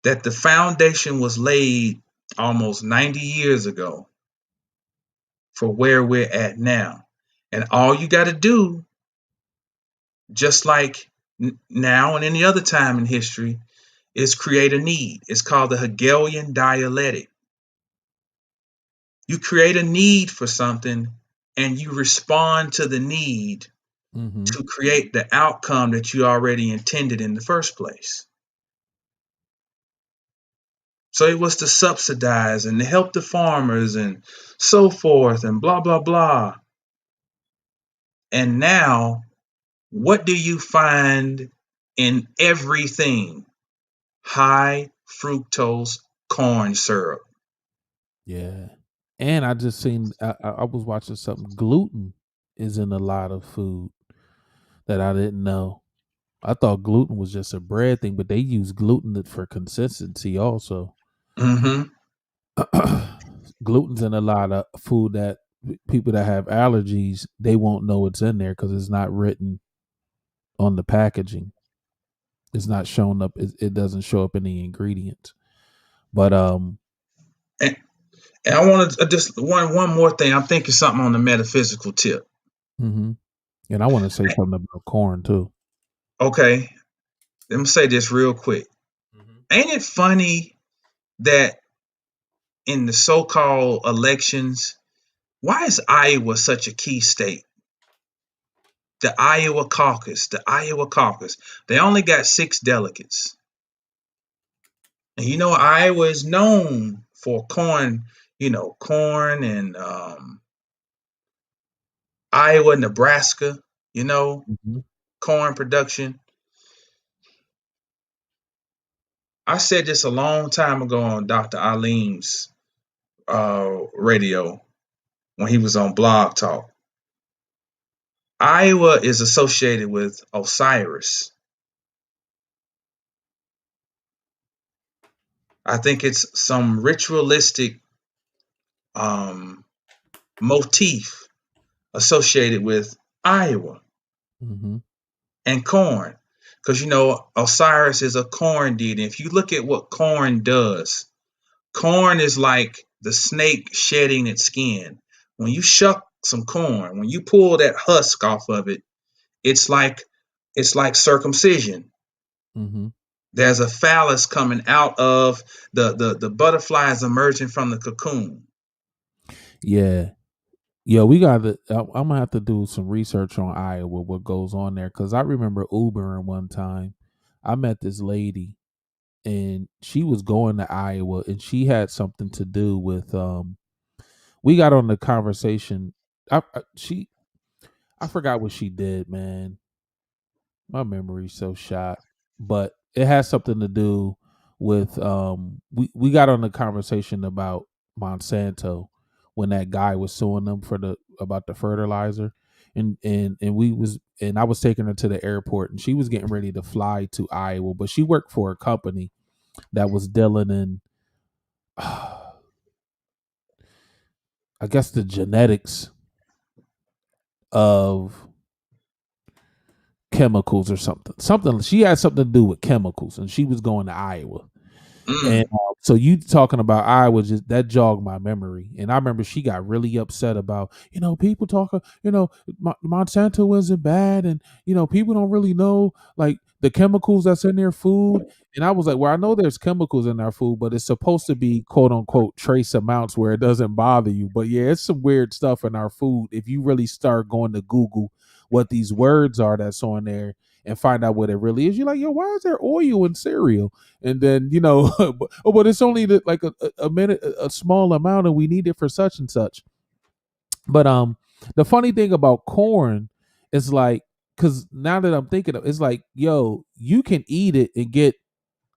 that the foundation was laid almost 90 years ago for where we're at now. And all you got to do, just like now and any other time in history, is create a need. It's called the Hegelian dialectic. You create a need for something and you respond to the need to create the outcome that you already intended in the first place. So it was to subsidize and to help the farmers and so forth and blah, blah, blah. And now, what do you find in everything? High fructose corn syrup. Yeah. And I just seen, I was watching something. Gluten is in a lot of food that I didn't know. I thought gluten was just a bread thing, but they use gluten for consistency also. Mm-hmm. Gluten's in a lot of food that people that have allergies, they won't know it's in there because it's not written on the packaging. It's not showing up. It doesn't show up in the ingredients. But And I want to just one more thing. I'm thinking something on the metaphysical tip. and I want to say something about corn too. Okay, let me say this real quick. Ain't it funny that in the so-called elections, Why is Iowa such a key state? The Iowa caucus, they only got 6 delegates. And Iowa is known for corn, corn and Iowa, Nebraska, Mhm. corn production. I said this a long time ago on Dr. Alim's radio when he was on Blog Talk. Iowa is associated with Osiris. I think it's some ritualistic motif associated with Iowa Mhm. and corn. Because Osiris is a corn deity. If you look at what corn does, corn is like the snake shedding its skin. When you shuck some corn, when you pull that husk off of it, it's like circumcision. Mhm. There's a phallus coming out of the butterflies emerging from the cocoon. Yeah. Yeah, we got to. I'm gonna have to do some research on Iowa, what goes on there, because I remember Ubering one time. I met this lady, and she was going to Iowa, and she had something to do with. We got on the conversation. I forgot what she did, man. My memory's so shot, but it has something to do with. We got on the conversation about Monsanto when that guy was suing them for about the fertilizer, and we was and I was taking her to the airport, and she was getting ready to fly to Iowa, but she worked for a company that was dealing in I guess the genetics of chemicals or something. Something she had something to do with chemicals, and she was going to Iowa. And Mm. so you talking about Iowa, just that jogged my memory. And I remember she got really upset about, people talking, Monsanto wasn't bad, and people don't really know like the chemicals that's in their food. And I was like, well, I know there's chemicals in our food, but it's supposed to be quote unquote trace amounts where it doesn't bother you. But yeah, it's some weird stuff in our food. If you really start going to Google what these words are that's on there and find out what it really is, you're like, yo, why is there oil in cereal? And then but it's only like a minute, a small amount, and we need it for such and such. But the funny thing about corn is like, because now that I'm thinking of, it's like, yo, you can eat it and get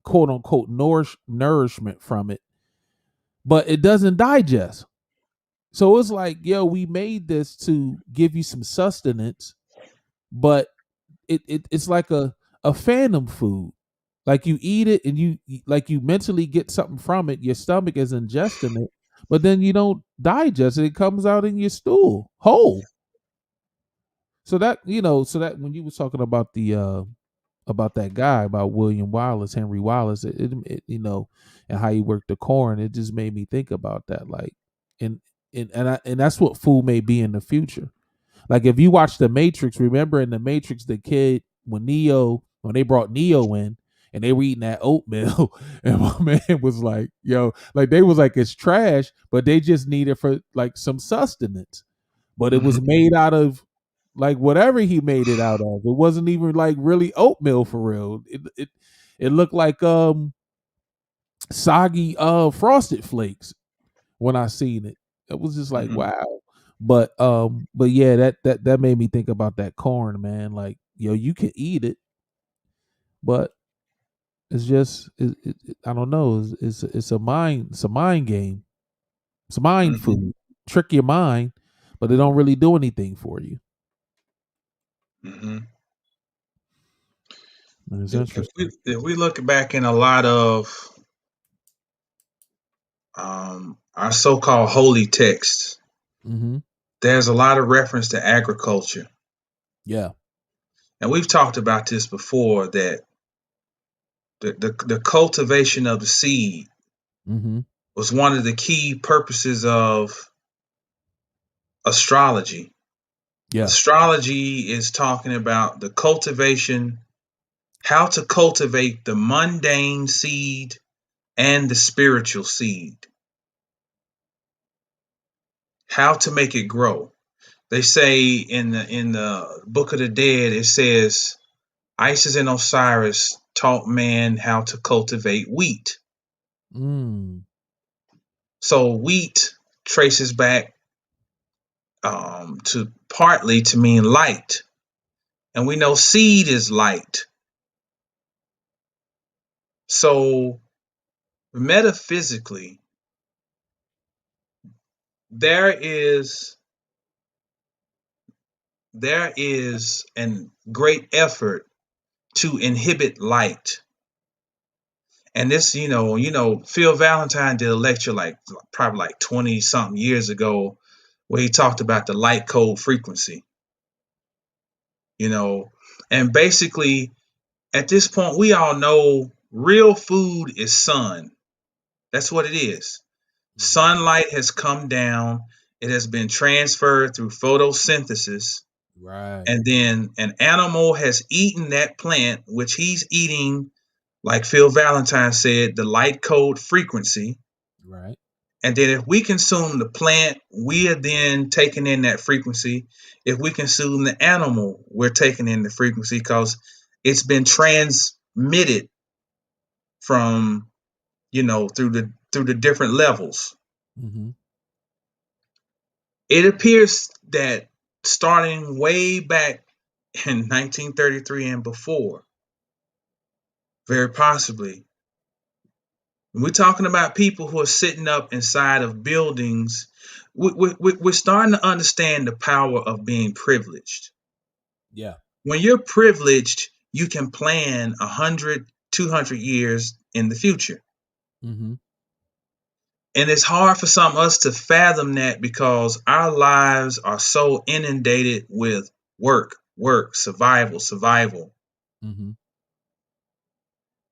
quote unquote nourishment from it, but it doesn't digest. So it's like, yo, we made this to give you some sustenance, but it's like a phantom food. Like you eat it and like you mentally get something from it. Your stomach is ingesting it, but then you don't digest it. It comes out in your stool whole. So that when you was talking about that guy, about William Wallace, Henry Wallace, and how he worked the corn, it just made me think about that. Like, and and that's what food may be in the future. Like if you watch The Matrix, remember in The Matrix, the kid when they brought Neo in and they were eating that oatmeal, and my man was like, "Yo," like they was like, "It's trash," but they just needed for like some sustenance. But it Hmm. was made out of like whatever he made it out of. It wasn't even like really oatmeal for real. It looked like soggy frosted flakes when I seen it. It was just like Hmm. wow. But yeah, that made me think about that corn, man. Like, yo, you can eat it, but it's just I don't know. It's a mind game. It's a mind Hmm. food. Trick your mind, but it don't really do anything for you. Hmm. It's If interesting. we look back in a lot of our so-called holy texts, Mm-hmm. there's a lot of reference to agriculture. Yeah. And we've talked about this before, that the cultivation of the seed Mm-hmm. was one of the key purposes of astrology. Yeah. Astrology is talking about the cultivation, how to cultivate the mundane seed and the spiritual seed. how to make it grow. They say in the Book of the Dead, it says Isis and Osiris taught man how to cultivate wheat. So wheat traces back to partly to mean light, and we know seed is light. So metaphysically, there is an great effort to inhibit light. And this, Phil Valentine did a lecture probably like 20 something years ago where he talked about the light code frequency. And basically at this point we all know real food is sun. That's what it is. Sunlight has come down. It has been transferred through photosynthesis. Right. And then an animal has eaten that plant, which he's eating, like Phil Valentine said, the light code frequency. Right. And then if we consume the plant, we are then taking in that frequency. If we consume the animal, we're taking in the frequency because it's been transmitted from, through the different levels. Mm-hmm. It appears that starting way back in 1933 and before, very possibly, we're talking about people who are sitting up inside of buildings. We're starting to understand the power of being privileged. Yeah. When you're privileged, you can plan 100, 200 years in the future. Mm-hmm. And it's hard for some of us to fathom that because our lives are so inundated with work, survival. Mm-hmm.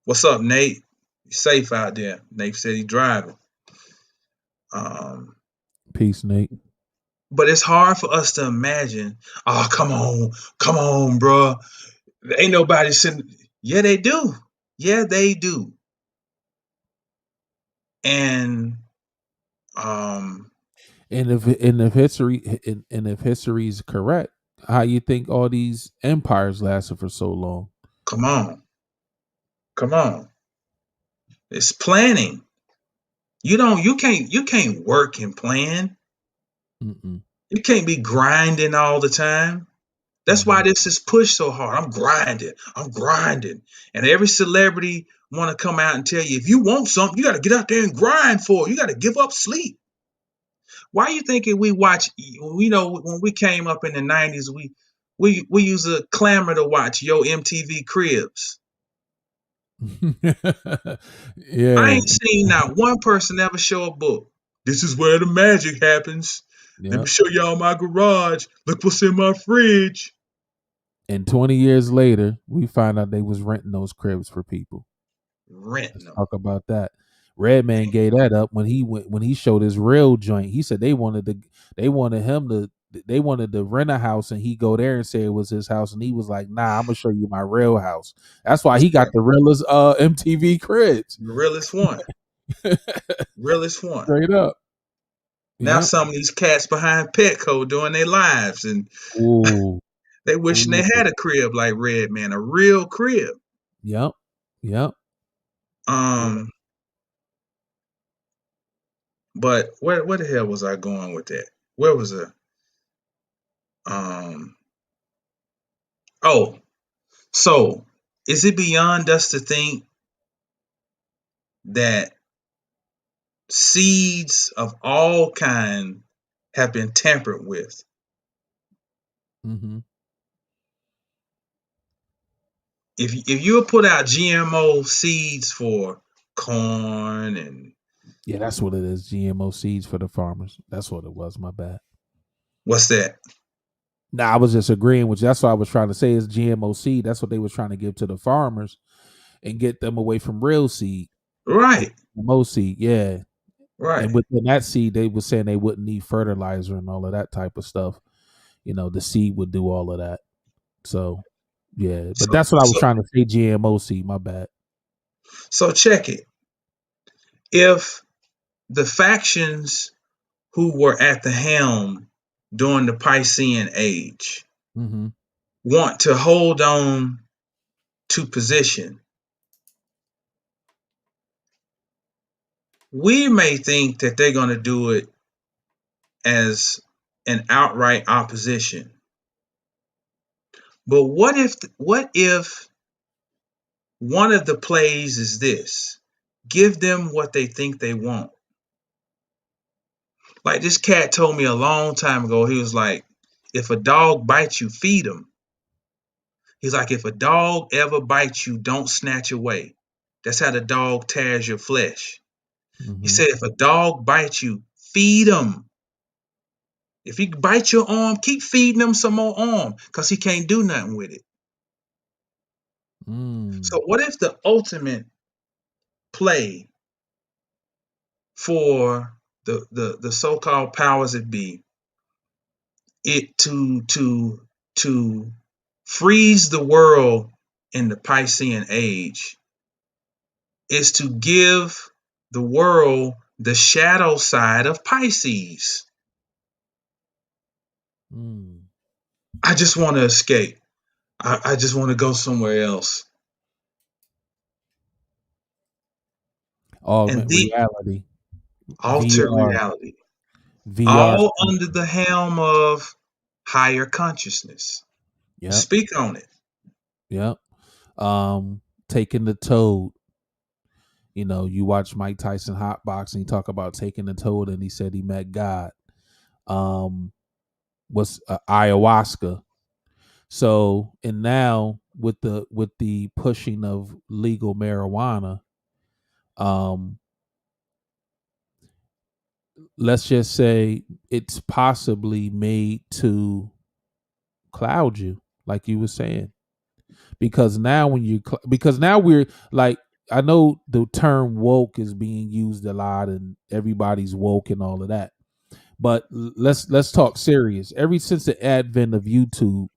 What's up, Nate? You safe out there? Nate said he's driving. Peace, Nate. But it's hard for us to imagine. Oh, come on, bro. Ain't nobody sitting. Yeah, they do. Yeah, they do. And if history is correct, how you think all these empires lasted for so long? come on. It's planning. You can't work and plan. Mm-mm. You can't be grinding all the time. That's why this is pushed so hard. I'm grinding. And every celebrity want to come out and tell you, if you want something, you got to get out there and grind for it. You got to give up sleep. Why are you thinking we watch, when we came up in the 90s, we used to clamor to watch Yo MTV Cribs. Yeah. I ain't seen not one person ever show a book. This is where the magic happens. Yep. Let me show y'all my garage. Look what's in my fridge. And 20 years later, we find out they was renting those cribs for people. Renting them. Talk about that. Redman gave that up when he showed his real joint. He said they wanted to rent a house and he go there and say it was his house, and he was like, nah, I'm gonna show you my real house. That's why he got the realest MTV cribs. The realest one. Realest one. Straight up. Now some of these cats behind Petco doing their lives, and they wishing they had a crib like Redman, a real crib. Yep. But where the hell was I going with that? Where was it? So is it beyond us to think that seeds of all kind have been tampered with? Mm-hmm. If you put out GMO seeds for corn and that's what it is. GMO seeds for the farmers. That's what it was. My bad. What's that? Nah, I was just agreeing with you. That's what I was trying to say is GMO seed. That's what they was trying to give to the farmers and get them away from real seed. Right. GMO seed, yeah. Right. And within that seed, they were saying they wouldn't need fertilizer and all of that type of stuff. The seed would do all of that. So, yeah. But that's what I was trying to say, GMO seed. My bad. So check it. If the factions who were at the helm during the Piscean age Mm-hmm. want to hold on to position, we may think that they're going to do it as an outright opposition. But what if one of the plays is this? Give them what they think they want. Like this cat told me a long time ago, he was like, if a dog bites you, feed him. He's like, if a dog ever bites you, don't snatch away. That's how the dog tears your flesh. He Mm-hmm. said, if a dog bites you, feed him. If he bites your arm, keep feeding him some more arm because he can't do nothing with it. Mm. So what if the ultimate play for the so-called powers that be, it to freeze the world in the Piscean age, is to give the world the shadow side of Pisces. Mm. I just want to escape. I just want to go somewhere else. And Augment the reality. altered VR. reality, VR. all under the helm of higher consciousness. Yep. Speak on it. Yep. Taking the toad. You know, you watch Mike Tyson hot boxing, he talk about taking the toad, and he said he met God. Was ayahuasca. So, and now with the pushing of legal marijuana, um, let's just say it's possibly made to cloud you, like you were saying, because now because now we're like, I know the term woke is being used a lot, and everybody's woke and all of that. But let's talk serious. Ever since the advent of YouTube,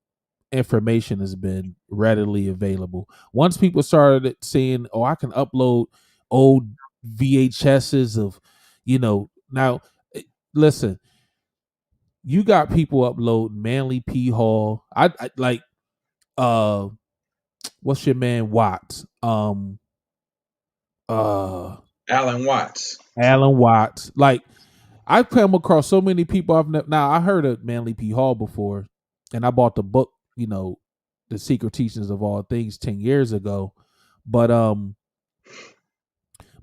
information has been readily available. Once people started saying, "Oh, I can upload old VHSs of," now listen, you got people upload Manly P. Hall. I like uh what's your man Watts? Uh Alan Watts. Alan Watts. Like, I've come across so many people I've never. Now I heard of Manly P. Hall before, and I bought the book, The Secret Teachings of All Things 10 years ago. But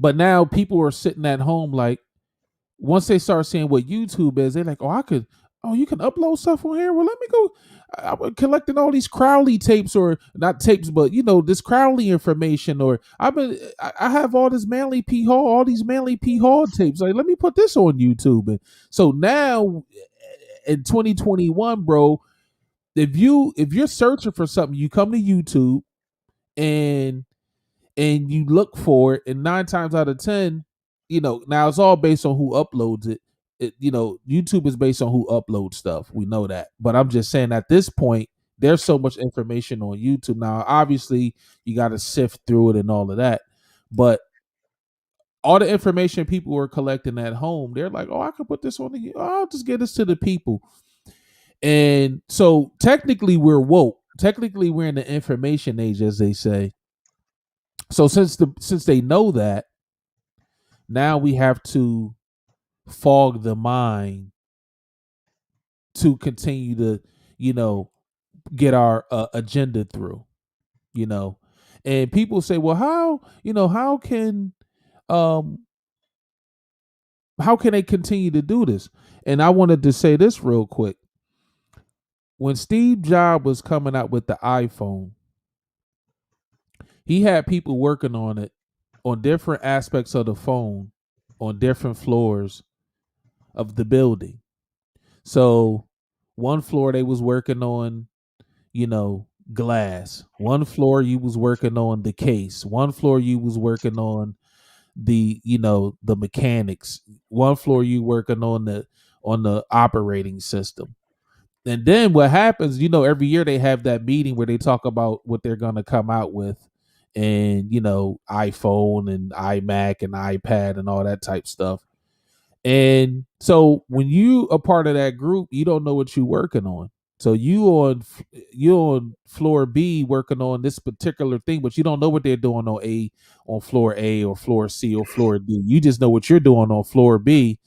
now people are sitting at home, like, once they start seeing what YouTube is, they're like, you can upload stuff on here. Well, let me go. I'm collecting all these Crowley tapes, or not tapes, but this Crowley information, or I have all this Manly P. Hall, all these Manly P. Hall tapes. Like, let me put this on YouTube. And so now in 2021, bro, if you're searching for something, you come to YouTube and you look for it, and 9 times out of 10, now it's all based on who uploads it. YouTube is based on who uploads stuff. We know that, but I'm just saying at this point, there's so much information on YouTube now. Obviously, you got to sift through it and all of that, but all the information people were collecting at home, they're like, "Oh, I can put this on the. I'll just get this to the people." And so technically, we're woke. Technically, we're in the information age, as they say. So since they know that, now we have to fog the mind to continue to, get our agenda through, you know. And people say, well, um how can they continue to do this? And I wanted to say this real quick. When Steve Jobs was coming out with the iPhone, he had people working on it, on different aspects of the phone, on different floors of the building. So one floor they was working on, glass. One floor you was working on the case. One floor you was working on the mechanics. One floor you working on the operating system. And then what happens, every year they have that meeting where they talk about what they're going to come out with, and iPhone and iMac and iPad and all that type stuff. And so when you a part of that group, you don't know what you're working on. So you on floor B working on this particular thing, but you don't know what they're doing on floor A or floor C or floor D. You just know what you're doing on floor B,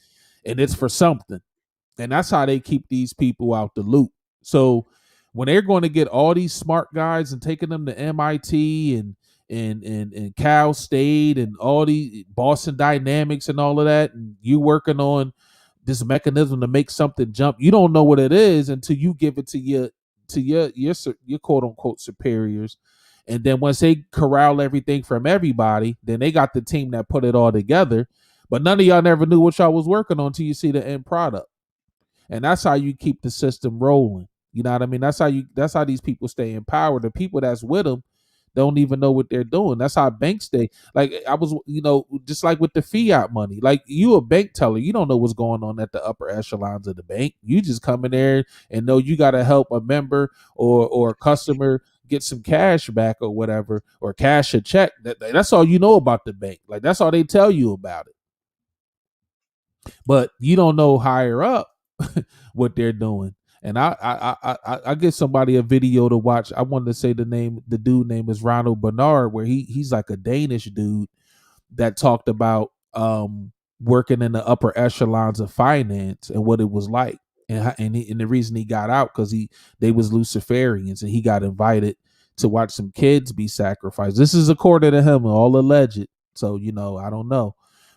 and it's for something. And that's how they keep these people out the loop. So when they're going to get all these smart guys and taking them to MIT and Cal State and all these Boston Dynamics and all of that, and you working on this mechanism to make something jump, you don't know what it is until you give it to your quote unquote superiors. And then once they corral everything from everybody, then they got the team that put it all together. But none of y'all never knew what y'all was working on until you see the end product. And that's how you keep the system rolling. You know what I mean? That's how these people stay in power. The people that's with them don't even know what they're doing. That's how banks stay. Like I was, just like with the fiat money. Like you a bank teller, you don't know what's going on at the upper echelons of the bank. You just come in there and know you gotta help a member or a customer get some cash back or whatever, or cash a check. That's all you know about the bank. Like that's all they tell you about it. But you don't know higher up what they're doing. And I give somebody a video to watch. I wanted to say the dude name is Ronald Bernard, where he's like a Danish dude that talked about working in the upper echelons of finance and what it was like. And the reason he got out because they was Luciferians and he got invited to watch some kids be sacrificed. This is according to him, all alleged. So I don't know,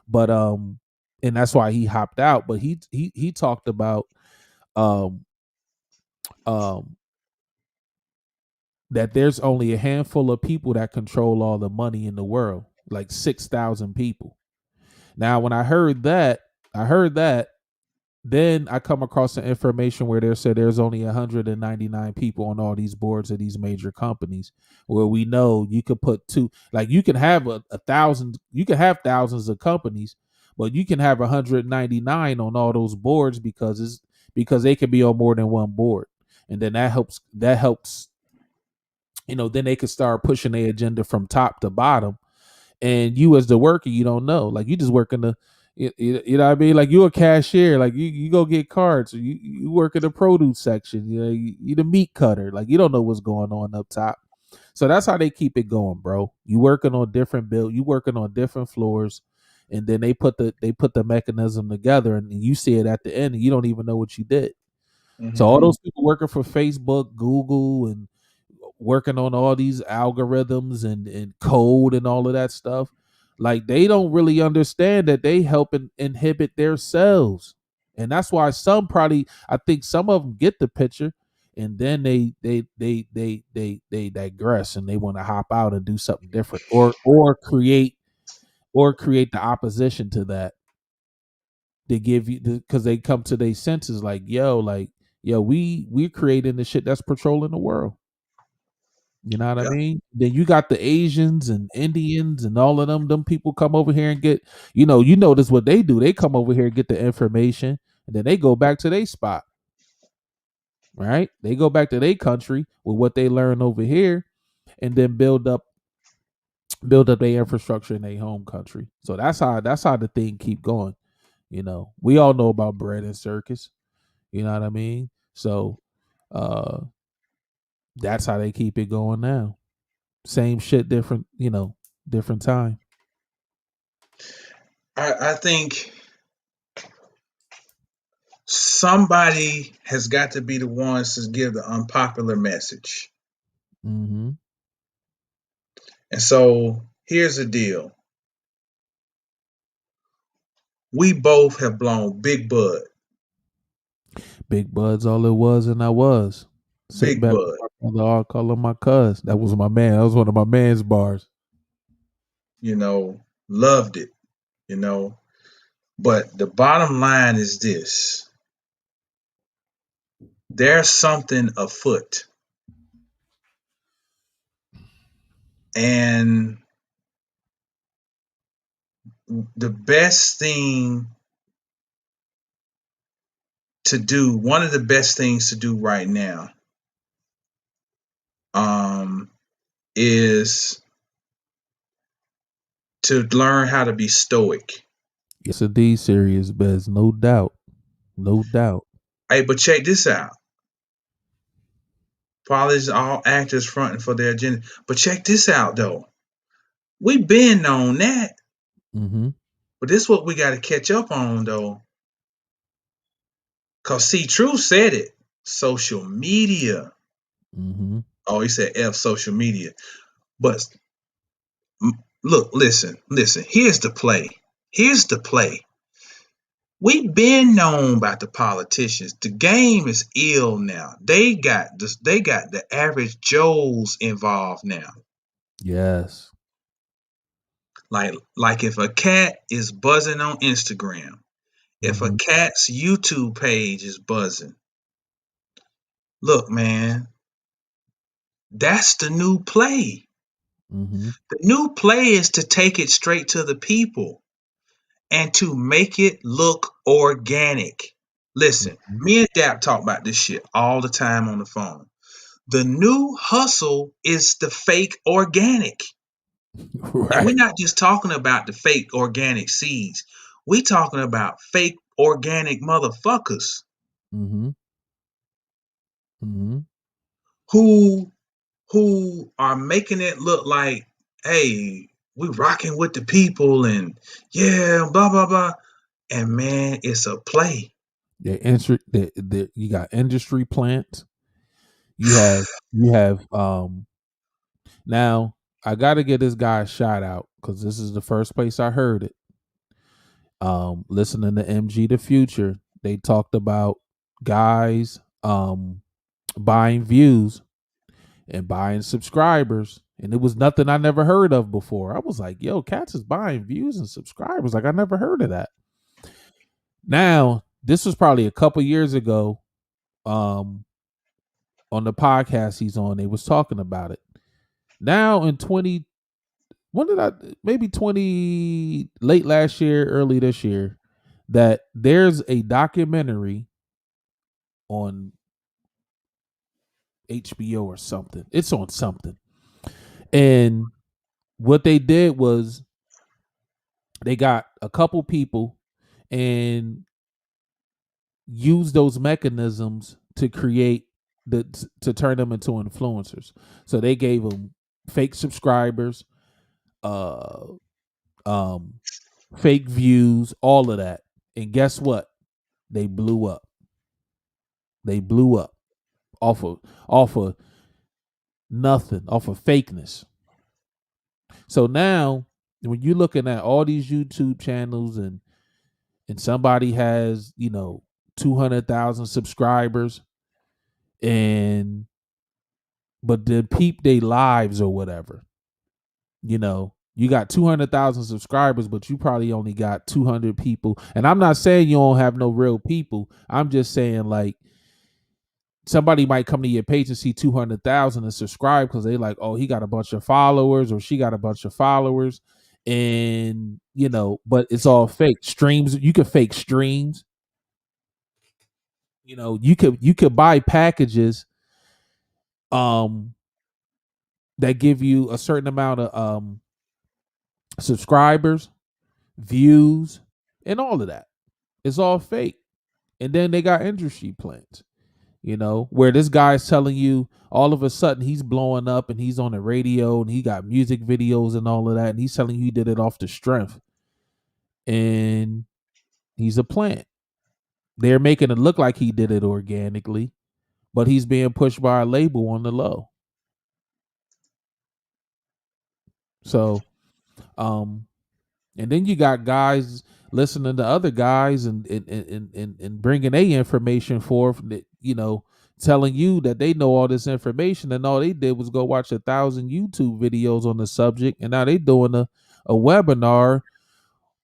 but and that's why he hopped out. But he talked about um um that there's only a handful of people that control all the money in the world, like 6,000 people. Now, when I heard that, then I come across some information where they said there's only 199 people on all these boards of these major companies, where we know you could put two, like you can have a thousand, you can have thousands of companies, but you can have 199 on all those boards because they can be on more than one board. And then that helps, then they could start pushing their agenda from top to bottom. And you as the worker, you don't know. Like you just working you know what I mean? Like you a cashier, like you go get cards. Or you work in the produce section. You the meat cutter. Like you don't know what's going on up top. So that's how they keep it going, bro. You working on different you working on different floors, and then they put the mechanism together, and you see it at the end, and you don't even know what you did. So all Mm-hmm. those people working for Facebook, Google, and working on all these algorithms and code and all of that stuff, like they don't really understand that they help inhibit themselves. And that's why I think some of them get the picture, and then they digress and they want to hop out and do something different, or create the opposition to that. They give you because they come to their senses like yo, we're creating the shit that's patrolling the world. You know what I Yeah. mean? Then you got the Asians and Indians and all of them. Them people come over here and you notice what they do. They come over here and get the information, and then they go back to their spot, right? They go back to their country with what they learn over here, and then build up their infrastructure in their home country. So that's how the thing keep going. We all know about bread and circus. You know what I mean? So, uh, that's how they keep it going now. Same shit, different time. I think somebody has got to be the ones to give the unpopular message. Mm-hmm. And so here's the deal. We both have blown big bud. Big Bud's all it was, and I was sitting Big back bud. with my brother, all calling my cuz. That was my man. That was one of my man's bars. Loved it, you know. But the bottom line is this: there's something afoot. And the best thing one of the best things to do right now, um, is to learn how to be stoic. Yes, indeed, serious biz, no doubt, no doubt. Hey, but check this out. Probably all actors fronting for their agenda. But check this out though. We been on that. Mm-hmm. But this is what we got to catch up on though. Cause see, True said it. Social media. Mm-hmm. Oh, he said F social media. But look, listen. Here's the play. Here's the play. We been known about the politicians. The game is ill now. They got this, they got the average Joes involved now. Yes. Like if a cat is buzzing on Instagram, if a Mm-hmm. cat's YouTube page is buzzing, look, man, that's the new play. Mm-hmm. The new play is to take it straight to the people and to make it look organic. Listen, Mm-hmm. me and Dap talk about this shit all the time on the phone. The new hustle is the fake organic. And we're Right. not just talking about the fake organic seeds. We talking about fake organic motherfuckers Mm-hmm. Mm-hmm. who who are making it look like, hey, we rocking with the people and yeah, blah blah blah. And man, it's a play. You got industry plants. You have now I gotta give this guy a shout out because this is the first place I heard it. Listening to MG the Future, they talked about guys buying views and buying subscribers. And it was nothing I never heard of before. I was like, yo, cats is buying views and subscribers. Like I never heard of that. Now, this was probably a couple years ago. Um, on the podcast he's on, they was talking about it. Now in 20, when did I maybe 20 late last year, early this year, that there's a documentary on HBO or something. It's on something. And what they did was they got a couple people and used those mechanisms to create to turn them into influencers. So they gave them fake subscribers, uh um fake views, all of that. And guess what? They blew up. They blew up off of nothing, off of fakeness. So now when you're looking at all these YouTube channels and somebody has, 200,000 subscribers and but the peep they lives or whatever. You got 200,000 subscribers, but you probably only got 200 people. And I'm not saying you don't have no real people. I'm just saying like somebody might come to your page and see 200,000 and subscribe because they like, oh, he got a bunch of followers or she got a bunch of followers. And, but it's all fake. Streams, you could fake streams. You could buy packages um that give you a certain amount of subscribers, views, and all of that. It's all fake. And then they got industry plans, where this guy's telling you all of a sudden he's blowing up and he's on the radio and he got music videos and all of that. And he's telling you he did it off the strength. And he's a plant. They're making it look like he did it organically, but he's being pushed by a label on the low. So, um, and then you got guys listening to other guys and bringing a information forth that, telling you that they know all this information and all they did was go watch 1,000 YouTube videos on the subject, and now they doing a webinar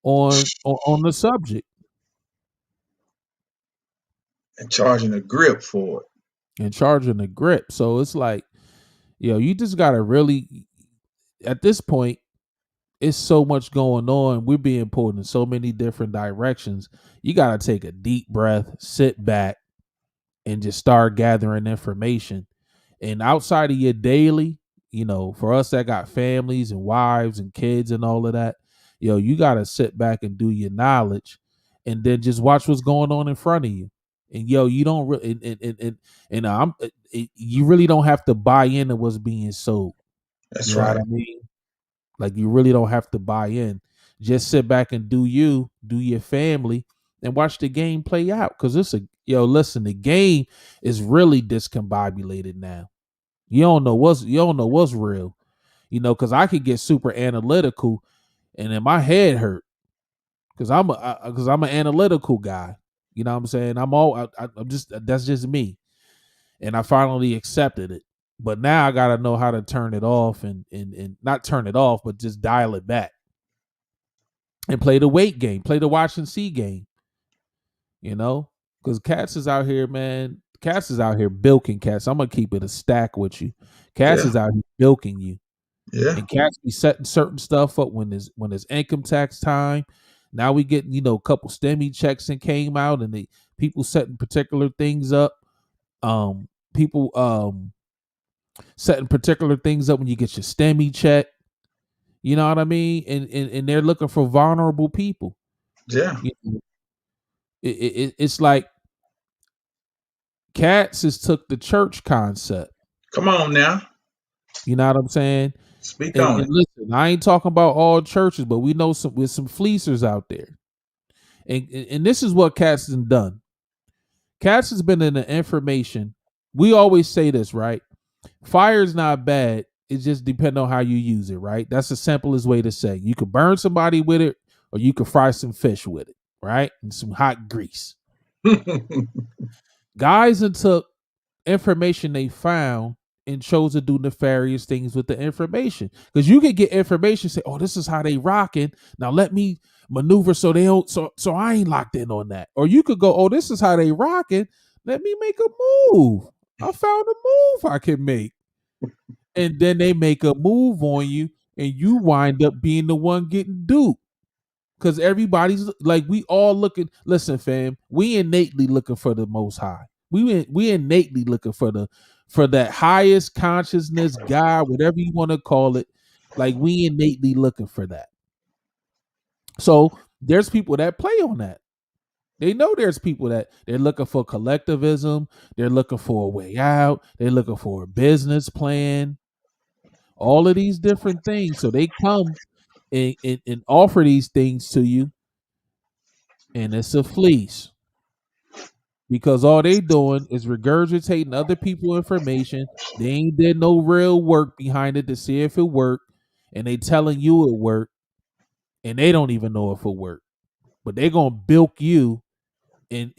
on the subject And charging a grip for it. and charging a grip. So it's like, you just gotta really, at this point, it's so much going on. We're being pulled in so many different directions. You got to take a deep breath, sit back, and just start gathering information. And outside of your daily, for us that got families and wives and kids and all of that, you got to sit back and do your knowledge, and then just watch what's going on in front of you. And you don't really, you really don't have to buy into what's being sold. That's You know what right. I mean? Like, you really don't have to buy in. Just sit back and do your family, and watch the game play out. Cause listen, the game is really discombobulated now. You don't know what's real. Cause I could get super analytical, and then my head hurt. Cause I'm an analytical guy. You know what I'm saying? I'm just, that's just me. And I finally accepted it. But now I gotta know how to turn it off, and not turn it off, but just dial it back and play the wait game, play the watch and see game. Because Cats is out here, man. Cats is out here bilking Cats. I'm gonna keep it a stack with you. Cats Yeah. is out here bilking you, Yeah. and Cats be setting certain stuff up when there's income tax time. Now we get a couple STEMI checks and came out, and people setting particular things up. People setting particular things up when you get your STEMI check. You know what I mean? And they're looking for vulnerable people. Yeah. It's like Cats has took the church concept. Come on now. You know what I'm saying? Speak And, on and it. listen, I ain't talking about all churches, but we know some fleecers out there. And this is what Cats has done. Cats has been in the information. We always say this, right? Fire's not bad. It just depends on how you use it, right? That's the simplest way to say. You could burn somebody with it, or you could fry some fish with it, right? And some hot grease. Guys that took information they found and chose to do nefarious things with the information. Because you could get information, say, "Oh, this is how they rocking. Now let me maneuver so they don't, so I ain't locked in on that." Or you could go, "Oh, this is how they rocking. Let me make a move. I found a move I can make." And then they make a move on you, and you wind up being the one getting duped. Because everybody's like, we all looking. Listen, fam, we innately looking for the Most High. We innately looking for that highest consciousness, God, whatever you want to call it. Like, we innately looking for that. So there's people that play on that. They know there's people that they're looking for collectivism. They're looking for a way out. They're looking for a business plan. All of these different things. So they come and offer these things to you, and it's a fleece. Because all they doing is regurgitating other people's information. They ain't did no real work behind it to see if it worked, and they telling you it worked, and they don't even know if it worked. But they gonna bilk you, and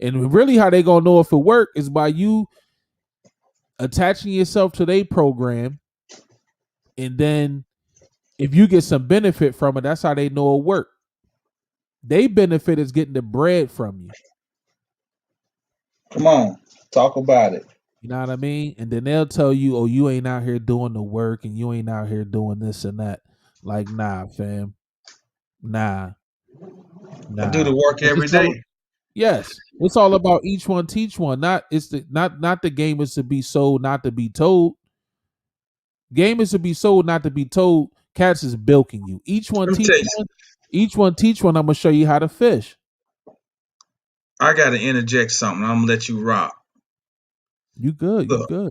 really how they gonna know if it worked is by you attaching yourself to their program, and then if you get some benefit from it, that's how they know it worked. They benefit is getting the bread from you. Come on. Talk about it. You know what I mean? And then they'll tell you, "Oh, you ain't out here doing the work, and you ain't out here doing this and that." Like, nah, fam. Nah, I do nah. the work Because every day. yes, it's all about each one teach one. Not the game is to be sold, not to be told. Game is to be sold, not to be told. Cats is bilking you. Each one Let me tell teach you, one. Each one teach one. I'm gonna show you how to fish. I got to interject something. I'm gonna let you rock. You good? You Look, good?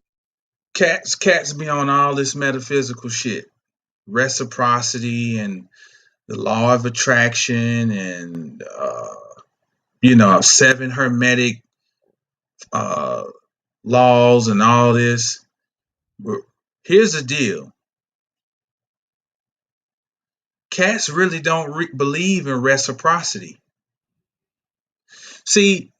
cats be on all this metaphysical shit, reciprocity, and the law of attraction, and 7 hermetic uh, laws, and all this. But here's the deal: cats really don't believe in reciprocity. See,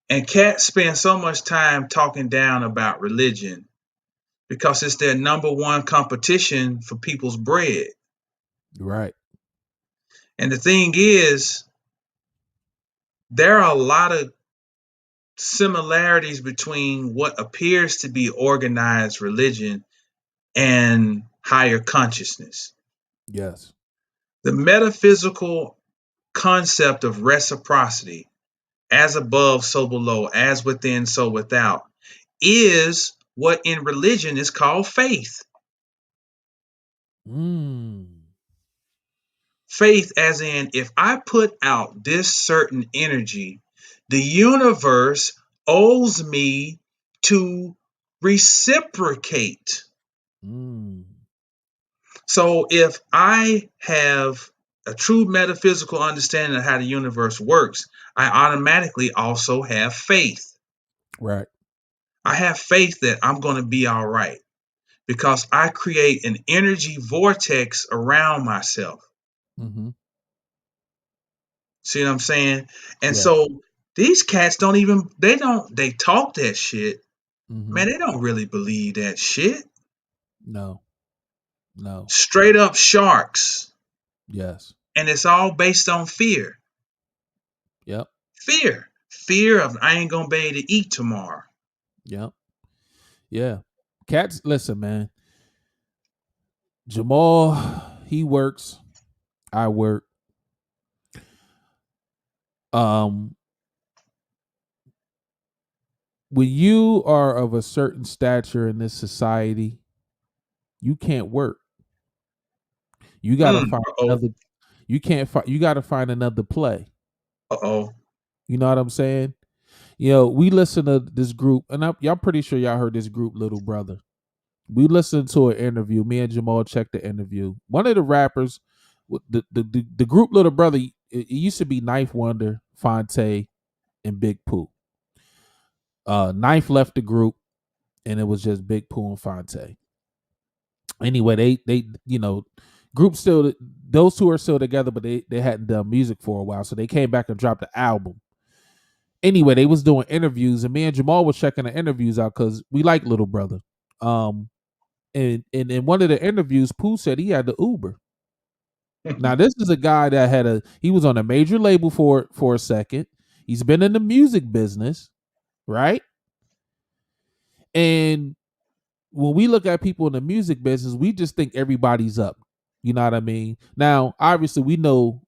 and cats spend so much time talking down about religion because it's their number one competition for people's bread. Right. And the thing is, there are a lot of similarities between what appears to be organized religion and higher consciousness. Yes. The metaphysical concept of reciprocity, as above, so below, as within, so without, is what in religion is called faith. Mm. Faith as in, if I put out this certain energy, the universe owes me to reciprocate. Mm. So if I have a true metaphysical understanding of how the universe works, I automatically also have faith. Right. I have faith that I'm going to be all right because I create an energy vortex around myself. Mm-hmm. See what I'm saying? And Yes. so these cats they talk that shit. Mm-hmm. Man, they don't really believe that shit. No. No. Straight up sharks. Yes. And it's all based on fear. Yep. Fear. Fear of I ain't gonna be able to eat tomorrow. Yep. Yeah. Cats, listen, man. Jamal, he works. I work. Um, when you are of a certain stature in this society, you can't work. You gotta find Uh-oh. another. You can't find. You gotta find another play. Uh-oh. You know what I'm saying? We listen to this group, and y'all pretty sure y'all heard this group, Little Brother. We listened to an interview. Me and Jamal checked the interview. One of the rappers, the group Little Brother, it used to be Knife Wonder, Fonte, and Big Pooh. Knife left the group, and it was just Big Pooh and Fonte. Anyway, they group still, those two are still together, but they hadn't done music for a while, so they came back and dropped the album. Anyway, they was doing interviews, and me and Jamal was checking the interviews out because we like Little Brother. And in one of the interviews, Pooh said he had the Uber. Now, this is a guy that he was on a major label for a second. He's been in the music business, right? And when we look at people in the music business, we just think everybody's up. You know what I mean? Now, obviously, we know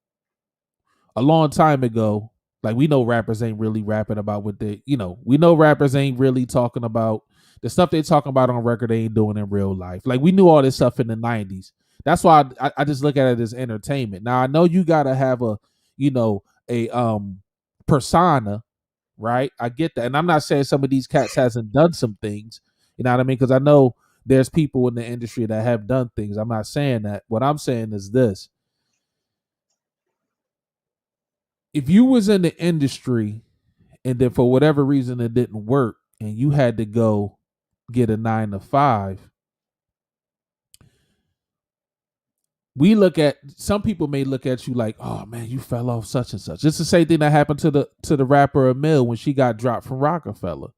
a long time ago, like we know rappers ain't really rapping about what we know rappers ain't really talking about the stuff they talking about on record, they ain't doing in real life. Like we knew all this stuff in the 90s. That's why I just look at it as entertainment. Now I know you gotta have a persona, right? I get that. And I'm not saying some of these cats hasn't done some things, you know what I mean? Because I know there's people in the industry that have done things. I'm not saying that. What I'm saying is this. If you was in the industry and then for whatever reason it didn't work and you had to go get a 9 to 5, some people may look at you like, oh man, you fell off such and such. It's the same thing that happened to the rapper Emil when she got dropped from Rockefeller.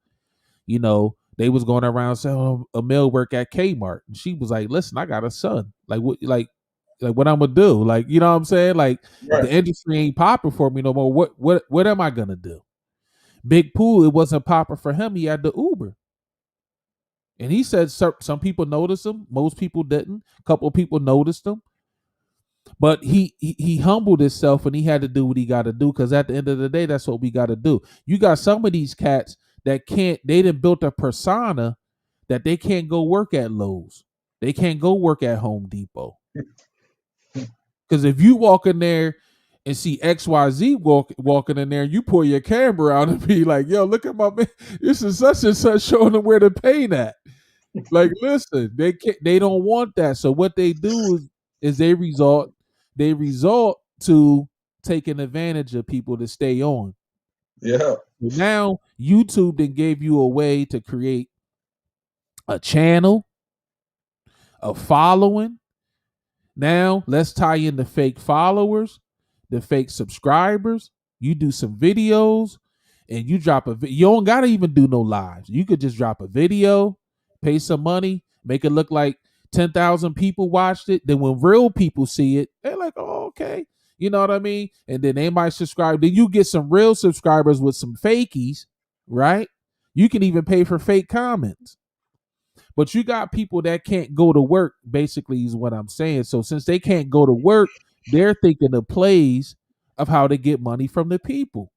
They was going around saying, oh, Emil work at Kmart. And she was like, listen, I got a son. Like what I'm gonna do? Like, you know what I'm saying? Like, if the industry ain't popping for me no more, what am I gonna do? Big Pooh, it wasn't popping for him. He had the Uber. And he said some people noticed him. Most people didn't. A couple of people noticed him. But he humbled himself and he had to do what he got to do because at the end of the day, that's what we got to do. You got some of these cats that they done built a persona that they can't go work at Lowe's. They can't go work at Home Depot. Because if you walk in there and see XYZ walking in there, you pull your camera out and be like, yo, look at my man. This is such and such showing them where to paint at. Like, listen, they don't want that. So what they do is they resort to taking advantage of people to stay on. Yeah. So now YouTube then gave you a way to create a channel, a following. Now let's tie in the fake followers, the fake subscribers. You do some videos and you drop you don't gotta even do no lives. You could just drop a video, pay some money, make it look like 10,000 people watched it. Then when real people see it, they're like, oh, okay. You know what I mean? And then they might subscribe. Then you get some real subscribers with some fakies, right? You can even pay for fake comments. But you got people that can't go to work, basically, is what I'm saying. So since they can't go to work, they're thinking of plays of how to get money from the people.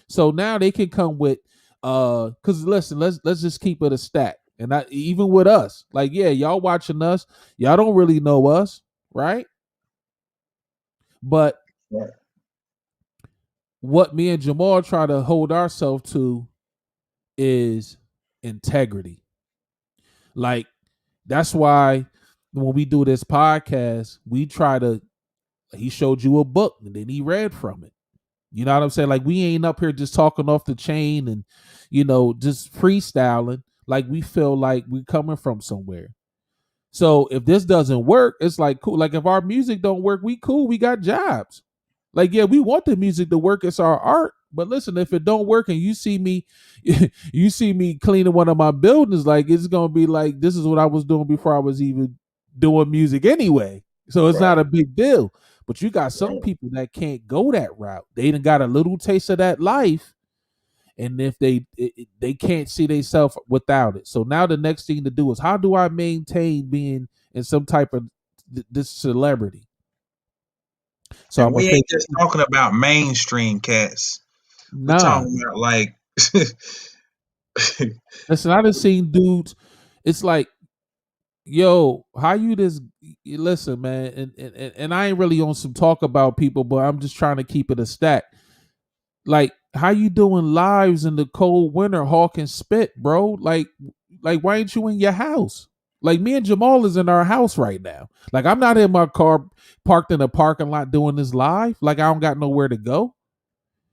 So now they can come with because listen, let's just keep it a stack. And even with us, like, yeah, y'all watching us, y'all don't really know us, right? But Right. what me and Jamal try to hold ourselves to is integrity. Like, that's why when we do this podcast, we try to, he showed you a book and then he read from it. You know what I'm saying? Like, we ain't up here just talking off the chain and, just freestyling. Like, we feel like we're coming from somewhere. So if this doesn't work, it's like, cool. Like, if our music don't work, we cool. We got jobs. Like, yeah, we want the music to work. It's our art. But listen, if it don't work and you see me, you see me cleaning one of my buildings, like, it's gonna be like, this is what I was doing before I was even doing music anyway. So it's Right. not a big deal. But you got some Right. people that can't go that route. They done got a little taste of that life, and if they can't see themselves without it. So now the next thing to do is, how do I maintain being in some type of this celebrity? So And I'm gonna we say, ain't just talking about mainstream cats. We're nah. talking about like Listen, I done seen dudes. It's like, yo, how you this? Listen, man, and I ain't really on some talk about people, but I'm just trying to keep it a stack. Like, how you doing lives in the cold winter, hawking spit, bro? Like, why ain't you in your house? Like, me and Jamal is in our house right now. Like, I'm not in my car parked in a parking lot doing this live. Like, I don't got nowhere to go.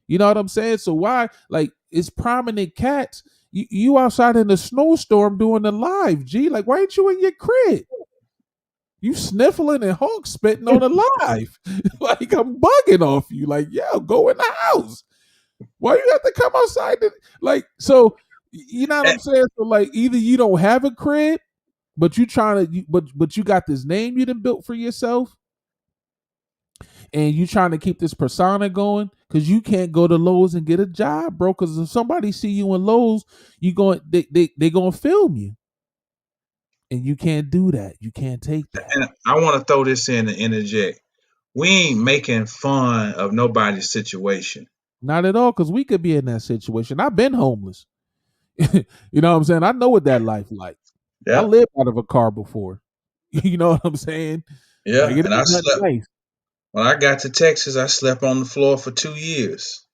You know what I'm saying? So why, like, it's prominent cats. You outside in the snowstorm doing the live, G. Like, why ain't you in your crib? You sniffling and hawk spitting on the live. Like, I'm bugging off you. Like, yo, go in the house. Why you have to come outside? Like, so you know what I'm saying? So, like, either you don't have a crib, but you trying to, but you got this name you done built for yourself, and you trying to keep this persona going, because you can't go to Lowe's and get a job, bro. Because if somebody see you in Lowe's, they gonna film you, and you can't do that. You can't take that. and I want to throw this in and interject. We ain't making fun of nobody's situation. Not at all, because we could be in that situation. I've been homeless. You know what I'm saying? I know what that life like. I Yeah. lived out of a car before. You know what I'm saying? Like, Yeah. it And I ain't nothing slept nice. when I got to Texas, I slept on the floor for 2 years.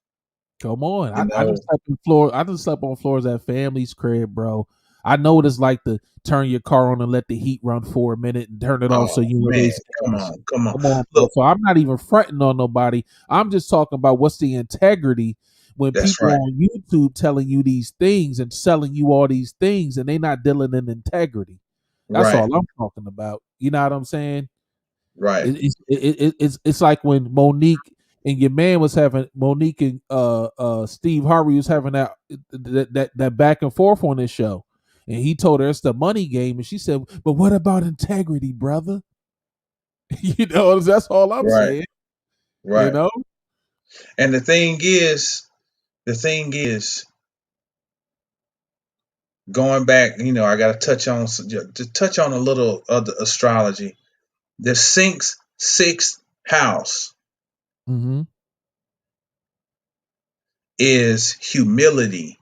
Come on. You I know, just slept on floor. I just slept on floors at family's crib, bro. I know what it's like to turn your car on and let the heat run for a minute and turn it off so oh you man, release come gas. on, come on. Come on, bro. Look, So I'm not even fronting on nobody. I'm just talking about what's the integrity when that's people right. on YouTube telling you these things and selling you all these things and they not dealing in integrity. That's Right, all I'm talking about. You know what I'm saying? right, It's like when Monique and your man was having, Monique and Steve Harvey was having that back and forth on this show, and he told her it's the money game, and she said, "But what about integrity, brother?" That's all I'm right, saying. You right. know, And the thing is, going back, I got to touch on a little of the astrology. The sixth house mm-hmm. is humility.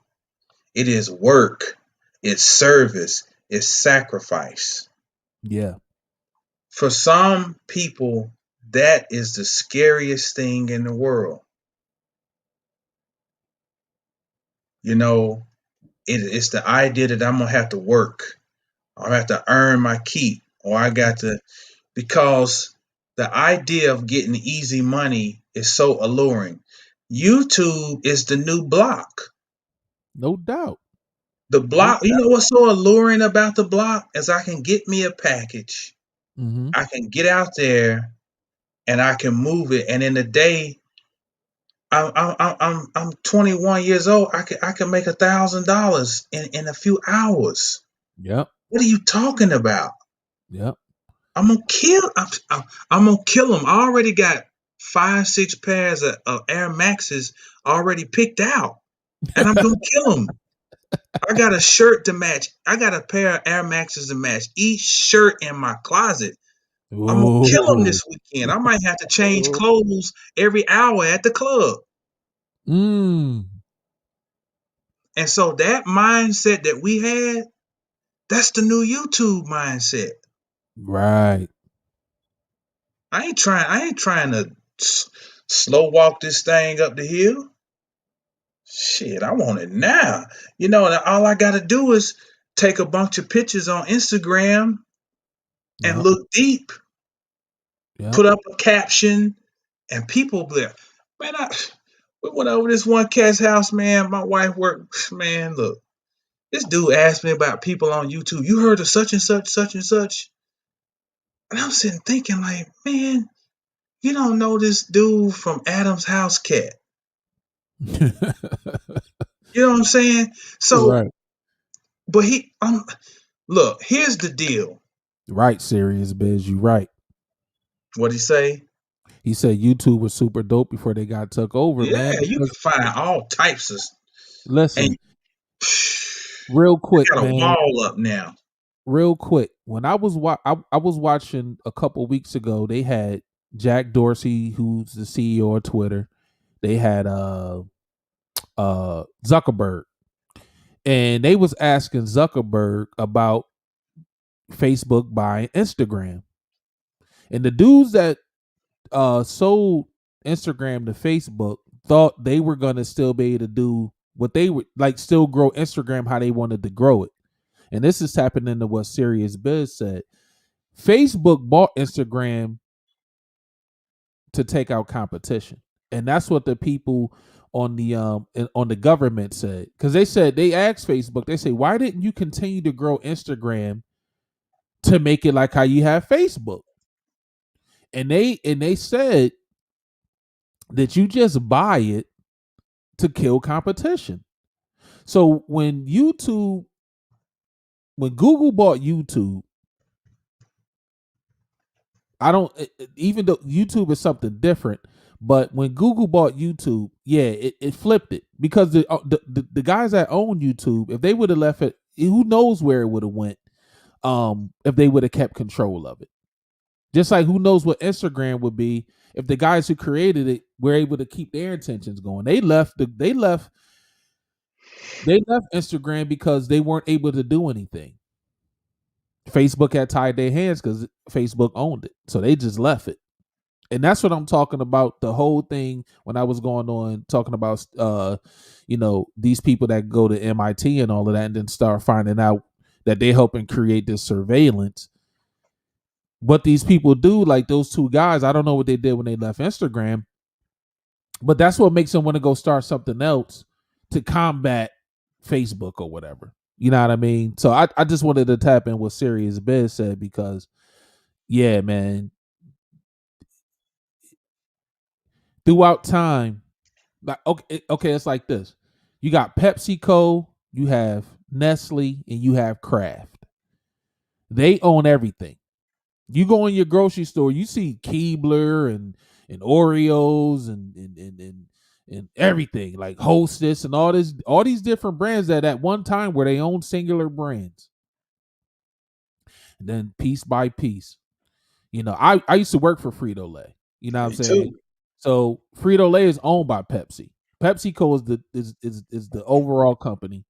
It is work. It's service. It's sacrifice. Yeah, For some people, that is the scariest thing in the world. You know, it's the idea that I'm gonna have to work, or I have to earn my keep, or I got to, because the idea of getting easy money is so alluring. YouTube is the new block. no doubt, The no block, you know doubt. what's so alluring about the block is I can get me a package, Mm-hmm. I can get out there, and I can move it, and in a day, I'm 21 years old. I can make $1,000 in a few hours. Yep, What are you talking about? yep. I'm gonna kill. I'm gonna kill them. I already got 5, 6 pairs of Air Maxes already picked out, and I'm gonna kill them. I got a shirt to match. I got a pair of Air Maxes to match each shirt in my closet. I'm gonna kill them Oh, this weekend. I might have to change clothes every hour at the club. mm, And so that mindset that we had, that's the new YouTube mindset. right. I ain't trying to. slow walk this thing up the hill. Shit, I want it now. And all I got to do is take a bunch of pictures on Instagram and Yep. look deep, Yep. put up a caption, and people there. Man, we went over this one cat's house, man. My wife worked, man, look. This dude asked me about people on YouTube. You heard of such and such, such and such? And I'm sitting thinking, like, man, you don't know this dude from Adam's House Cat. You know what I'm saying? So, Right. but look, here's the deal. Right, Serious Biz, you right. What'd he say? He said YouTube was super dope before they got took over, Yeah, man. you can find all types of, Listen, and real quick, got a man. wall up now. Real quick. When I was I was watching a couple weeks ago, they had Jack Dorsey, who's the CEO of Twitter. They had Zuckerberg. And they was asking Zuckerberg about Facebook buying Instagram. And the dudes that sold Instagram to Facebook thought they were gonna still be able to do what they would like, still grow Instagram how they wanted to grow it. And this is tapping into what Serious Biz said. Facebook bought Instagram to take out competition, and that's what the people on the government said, because they said they asked Facebook, they say, why didn't you continue to grow Instagram to make it like how you have Facebook? And they said that you just buy it to kill competition. So when Google bought YouTube, I don't, even though YouTube is something different, but when Google bought YouTube, yeah, it flipped it, because the guys that own YouTube, if they would have left it, who knows where it would have went, if they would have kept control of it. Just like who knows what Instagram would be if the guys who created it were able to keep their intentions going. They left Instagram because they weren't able to do anything. Facebook had tied their hands because Facebook owned it. So they just left it. And that's what I'm talking about. The whole thing when I was going on talking about, these people that go to MIT and all of that, and then start finding out that they're helping create this surveillance. What these people do, like those two guys, I don't know what they did when they left Instagram, but that's what makes them want to go start something else to combat Facebook or whatever. You know what I mean? So I just wanted to tap in what Serious Biz said, because, yeah, man, throughout time, like, okay, it's like this. You got PepsiCo, you have Nestle, and you have Kraft. They own everything. You go in your grocery store, you see Keebler and Oreos and everything, like Hostess and all these different brands that at one time were they own singular brands. And then piece by piece, I used to work for Frito-Lay. You know what I'm saying? Too. So Frito-Lay is owned by Pepsi. PepsiCo is the overall company.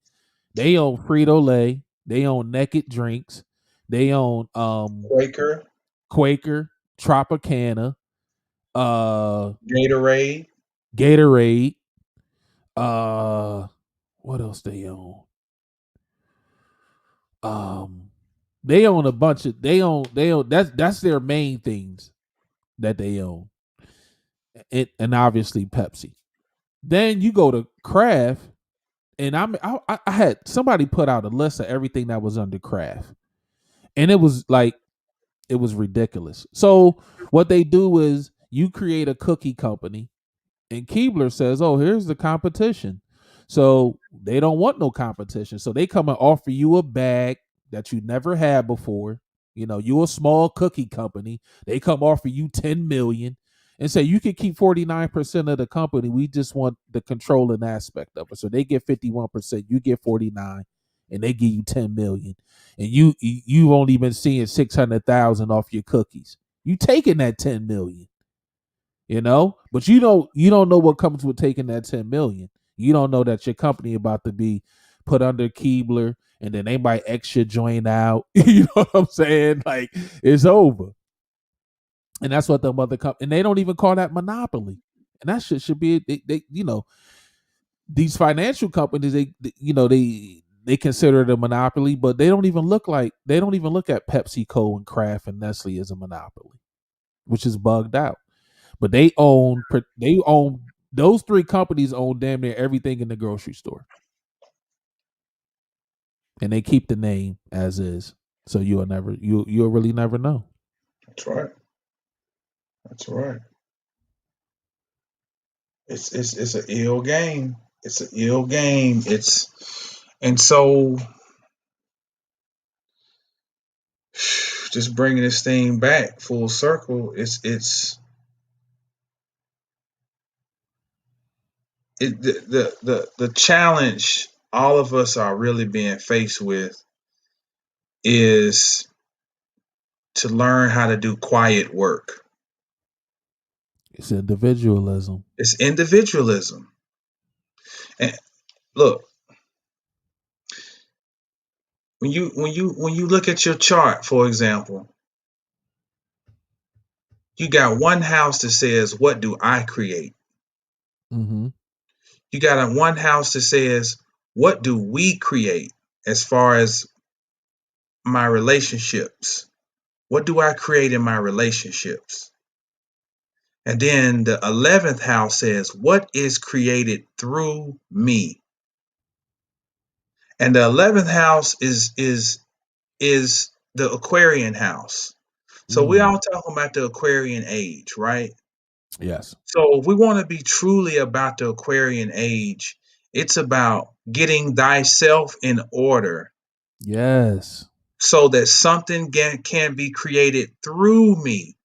They own Frito-Lay. They own Naked Drinks. They own Quaker, Tropicana, Gatorade. What else they own? They own a bunch of they own that's their main things that they own. And obviously Pepsi. Then you go to Kraft, and I had somebody put out a list of everything that was under Kraft, and it was ridiculous. So what they do is you create a cookie company, and Keebler says, "Oh, here's the competition." So they don't want no competition. So they come and offer you a bag that you never had before. You're a small cookie company. They come offer you 10 million and say you can keep 49% of the company. We just want the controlling aspect of it. So they get 51%, you get 49, and they give you 10 million. And you've only been seeing 600,000 off your cookies. You taking that 10 million. But you don't know what comes with taking that 10 million. You don't know that your company about to be put under Keebler, and then they might extra join out. You know what I'm saying? Like, it's over. And that's what the mother company, and they don't even call that monopoly. And that shit should be, they these financial companies, they consider it a monopoly, but they don't even look at PepsiCo and Kraft and Nestle as a monopoly, which is bugged out. But they own those three companies own damn near everything in the grocery store, and they keep the name as is. So you'll really never know. That's right. That's right. It's an ill game. It's an ill game. And so just bringing this thing back full circle. The challenge all of us are really being faced with is to learn how to do quiet work. It's individualism. It's individualism. And look, when you look at your chart, for example, you got one house that says, "What do I create?" Mm-hmm. You got one house that says, "What do we create as far as my relationships? What do I create in my relationships?" And then the 11th house says, "What is created through me?" And the 11th house is the Aquarian house. So we all talking about the Aquarian age, right? Yes. So if we want to be truly about the Aquarian age, it's about getting thyself in order Yes. so that something can be created through me.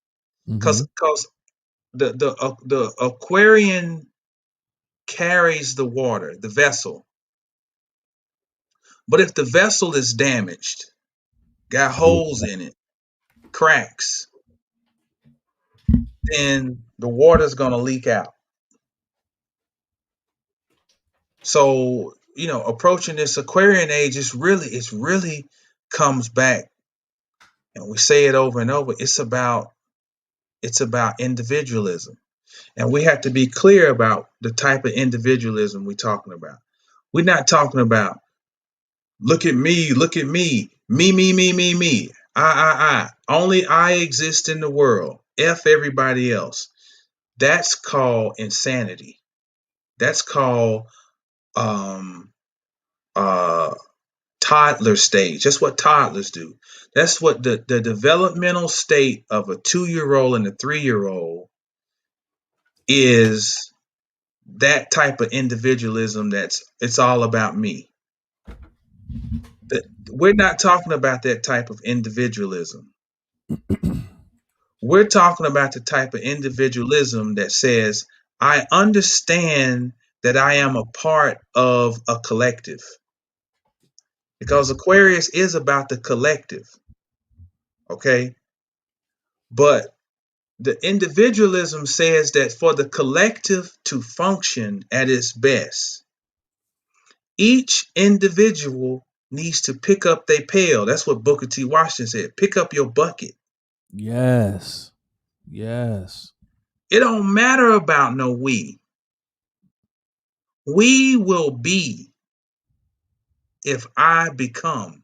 Mm-hmm. Because the Aquarian carries the water, the vessel. But if the vessel is damaged, got holes in it, cracks, then the water's going to leak out. So, approaching this Aquarian age it's really comes back, and we say it over and over. It's about individualism. And we have to be clear about the type of individualism we're talking about. We're not talking about look at me, me. I. Only I exist in the world. F everybody else. That's called insanity. That's called uh toddler stage. That's what toddlers do. That's what the developmental state of a 2-year-old and a 3-year-old is, that type of individualism it's all about me. We're not talking about that type of individualism. We're talking about the type of individualism that says, I understand that I am a part of a collective. Because Aquarius is about the collective. Okay? But the individualism says that for the collective to function at its best, each individual needs to pick up their pail. That's what Booker T. Washington said. Pick up your bucket. Yes. Yes. It don't matter about no we. We will be if I become.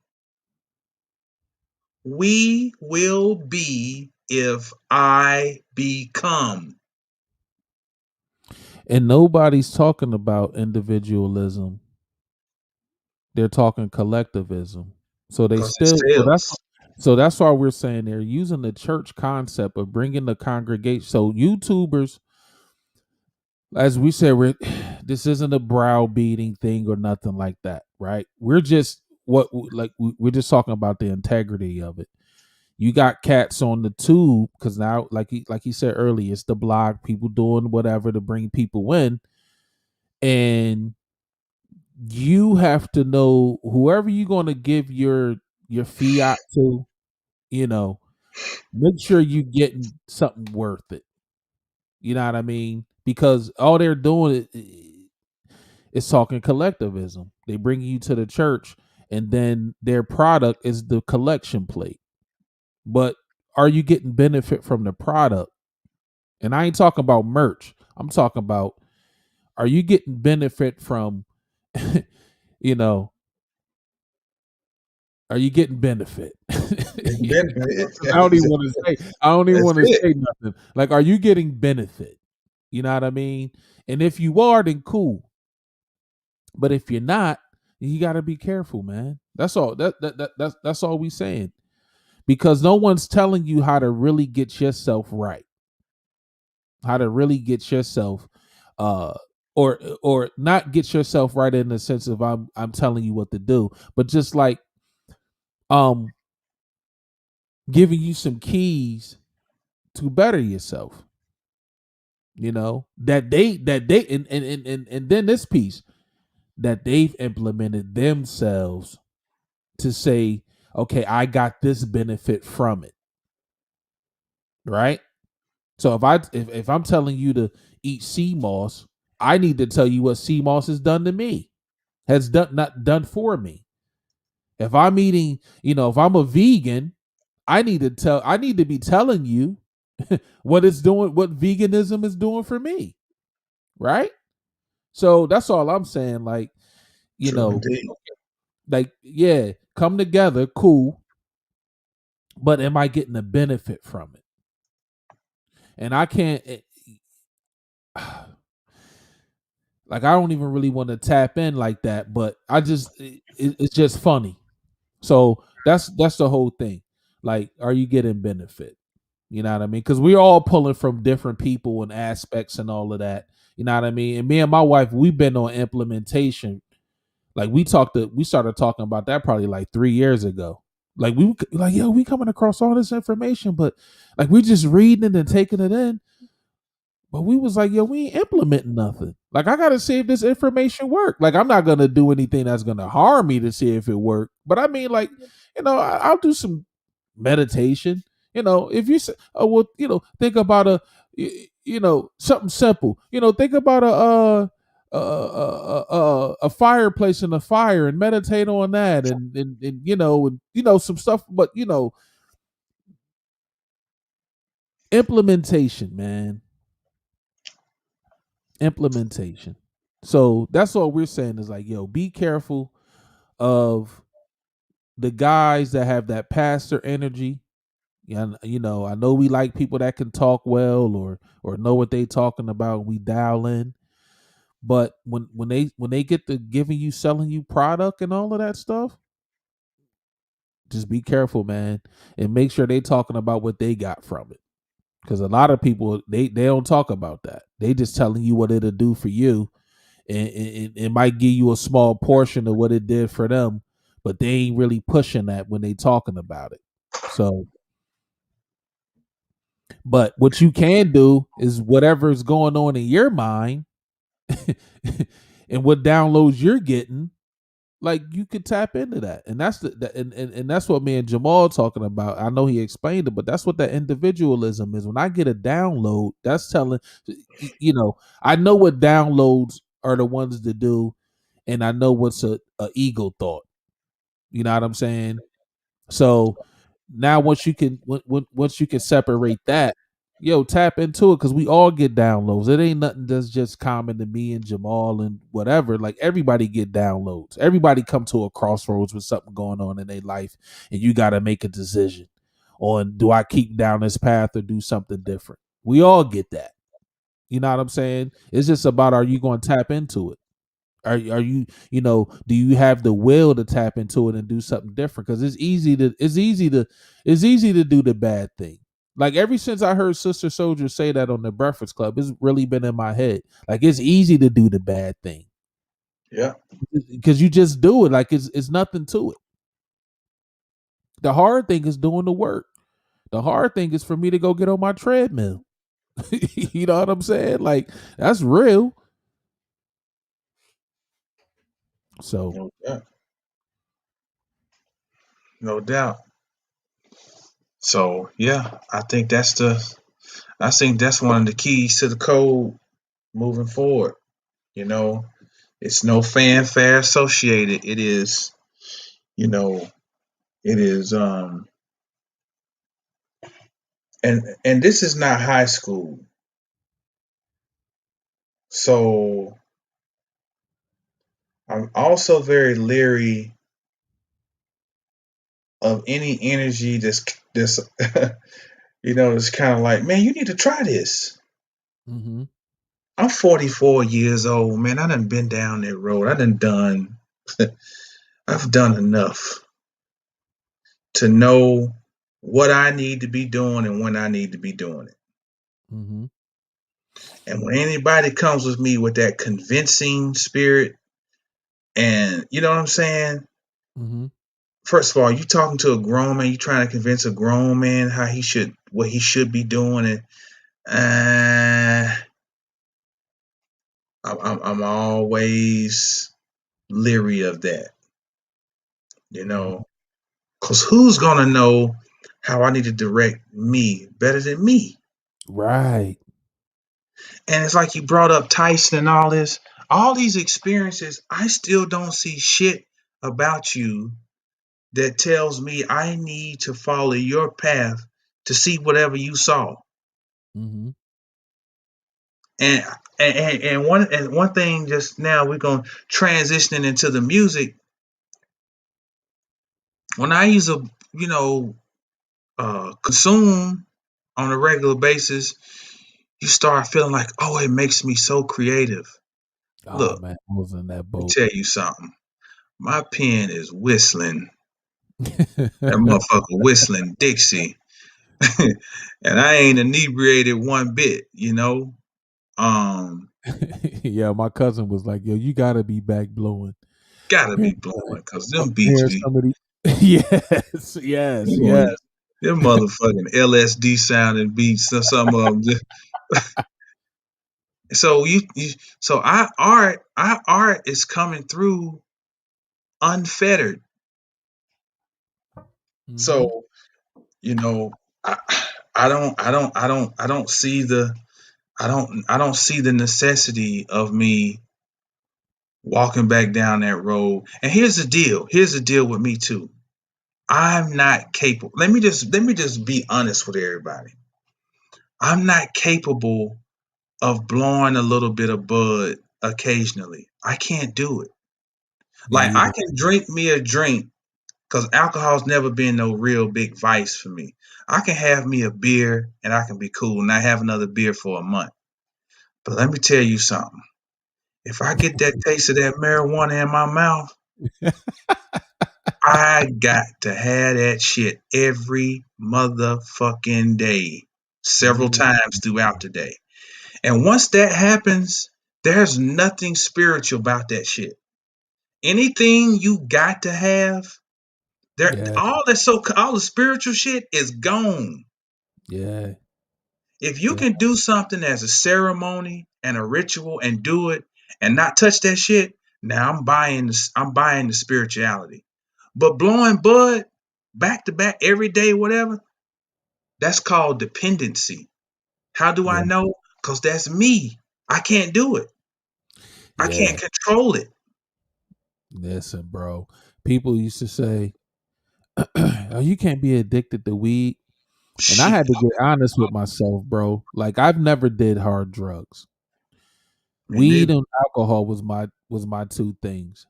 We will be if I become. And nobody's talking about individualism. They're talking collectivism. So they Because it still sells. so that's why we're saying they're using the church concept of bringing the congregation. So YouTubers, as we said, this isn't a browbeating thing or nothing like that, right? We're just we're just talking about the integrity of it. You got cats on the tube because now, like he said earlier, it's the blog, people doing whatever to bring people in, and you have to know whoever you're going to give your fiat to, you know, make sure you getting something worth it. You know what I mean? Because all they're doing is talking collectivism. They bring you to the church, and then their product is the collection plate. But are you getting benefit from the product? And I ain't talking about merch. I'm talking about, are you getting benefit from, you know, are you getting benefit? I don't even want to say. I don't even That's want to it. say nothing. Like, are you getting benefit? You know what I mean? And if you are, then cool. But if you're not, you got to be careful, man. That's all. That's all we saying. Because no one's telling you how to really get yourself right. How to really get yourself, uh, or not get yourself right in the sense of I'm telling you what to do, but just like um giving you some keys to better yourself. You know that they and then this piece that they've implemented themselves to say, okay, I got this benefit from it, right? So if I'm telling you to eat sea moss, I need to tell you what sea moss has done to me, has done not done for me. If I'm eating, if I'm a vegan, I need to be telling you what it's doing, what veganism is doing for me, right? So that's all I'm saying. Like, you True know, indeed. like, yeah, come together, cool, but am I getting a benefit from it? And I can't, like, I don't even really want to tap in like that, but it's just funny. So that's the whole thing. Like, are you getting benefit? You know what I mean? Because we're all pulling from different people and aspects and all of that. You know what I mean? And me and my wife, we've been on implementation. Like, we started talking about that probably like 3 years ago. Like, yo, we coming across all this information, but like, we just reading it and taking it in. But we was like, yo, we ain't implementing nothing. Like, I gotta see if this information work. Like, I'm not gonna do anything that's gonna harm me to see if it worked. But I mean, like, I'll do some meditation. If you say, oh, well, think about something simple. Think about a fireplace and a fire and meditate on that, and some stuff. But implementation, man, implementation. So that's all we're saying is like, yo, be careful of the guys that have that pastor energy. Yeah, I know we like people that can talk well or know what they talking about. We dial in, but when they get to giving you, selling you product and all of that stuff, just be careful, man, and make sure they talking about what they got from it. Because a lot of people they don't talk about that. They just telling you what it'll do for you, and it might give you a small portion of what it did for them, but they ain't really pushing that when they talking about it. So, but what you can do is whatever's going on in your mind and what downloads you're getting, like, you could tap into that. And that's and that's what me and Jamal talking about. I know he explained it, but that's what that individualism is. When I get a download, that's telling, I know what downloads are the ones to do, and I know what's a ego thought. You know what I'm saying? So now once you can separate that, yo, tap into it, because we all get downloads. It ain't nothing that's just common to me and Jamal and whatever. Like, everybody get downloads. Everybody come to a crossroads with something going on in their life, and you got to make a decision on, do I keep down this path or do something different? We all get that. You know what I'm saying? It's just about, are you going to tap into it? Are you, do you have the will to tap into it and do something different? Because it's easy to do the bad thing. Like, ever since I heard Sister Soldier say that on the Breakfast Club, it's really been in my head. Like, it's easy to do the bad thing Yeah. because you just do it. Like, it's nothing to it. The hard thing is doing the work. The hard thing is for me to go get on my treadmill. You know what I'm saying? Like, that's real. So, No doubt. No doubt. So yeah, I think that's one of the keys to the code moving forward. You know, it's no fanfare associated. It is, you know, it is and this is not high school. So I'm also very leery of any energy that's it's kind of like, man, you need to try this. Mm-hmm. I'm 44 years old, man. I done been down that road. I've done enough to know what I need to be doing and when I need to be doing it. Mm-hmm. And when anybody comes with me with that convincing spirit, and you know what I'm saying? Mm-hmm. First of all, you talking to a grown man, you trying to convince a grown man what he should be doing, and uh, I'm always leery of that, you Mm-hmm. know, because who's gonna know how I need to direct me better than me? Right. And it's like you brought up Tyson and all these experiences. I still don't see shit about you that tells me I need to follow your path to see whatever you saw. Mm-hmm. And and one thing just now we're gonna transitioning into the music. When I use a consume on a regular basis, you start feeling like, oh, it makes me so creative. Oh Look, man, I was in that let me boat. tell you something. My pen is whistling. That motherfucker whistling Dixie. And I ain't inebriated one bit, you know. Um, Yeah, my cousin was like, "Yo, you gotta be back blowing." gotta Here, be blowing because them beats here's be somebody. Yes, yes, yes. them motherfucking LSD sounding beats or some of them. So so our art is coming through unfettered. Mm-hmm. So you know, I I don't see the I don't see the necessity of me walking back down that road. And here's the deal. Here's the deal with me too. I'm not capable. Let me just be honest with everybody. I'm not capable of blowing a little bit of bud occasionally. I can't do it. Me Like I either. can drink me a drink because alcohol's never been no real big vice for me. I can have me a beer and I can be cool and I have another beer for a month. But let me tell you something. If I get that taste of that marijuana in my mouth, I got to have that shit every motherfucking day, several Me times throughout the day. And once that happens, there's nothing spiritual about that shit. Anything you got to have, there Yeah, all the spiritual shit is gone. yeah, If you yeah, can do something as a ceremony and a ritual and do it and not touch that shit, now I'm buying the spirituality. But blowing bud back to back every day, whatever, that's called dependency. How do I yeah, know? Because that's me. I can't do it. I can't yeah. control it. Listen, bro. People used to say, "Oh, you can't be addicted to weed." And I Shit. had to get honest with myself, bro. Like I've never did hard drugs. Me neither. Weed and alcohol was my two things.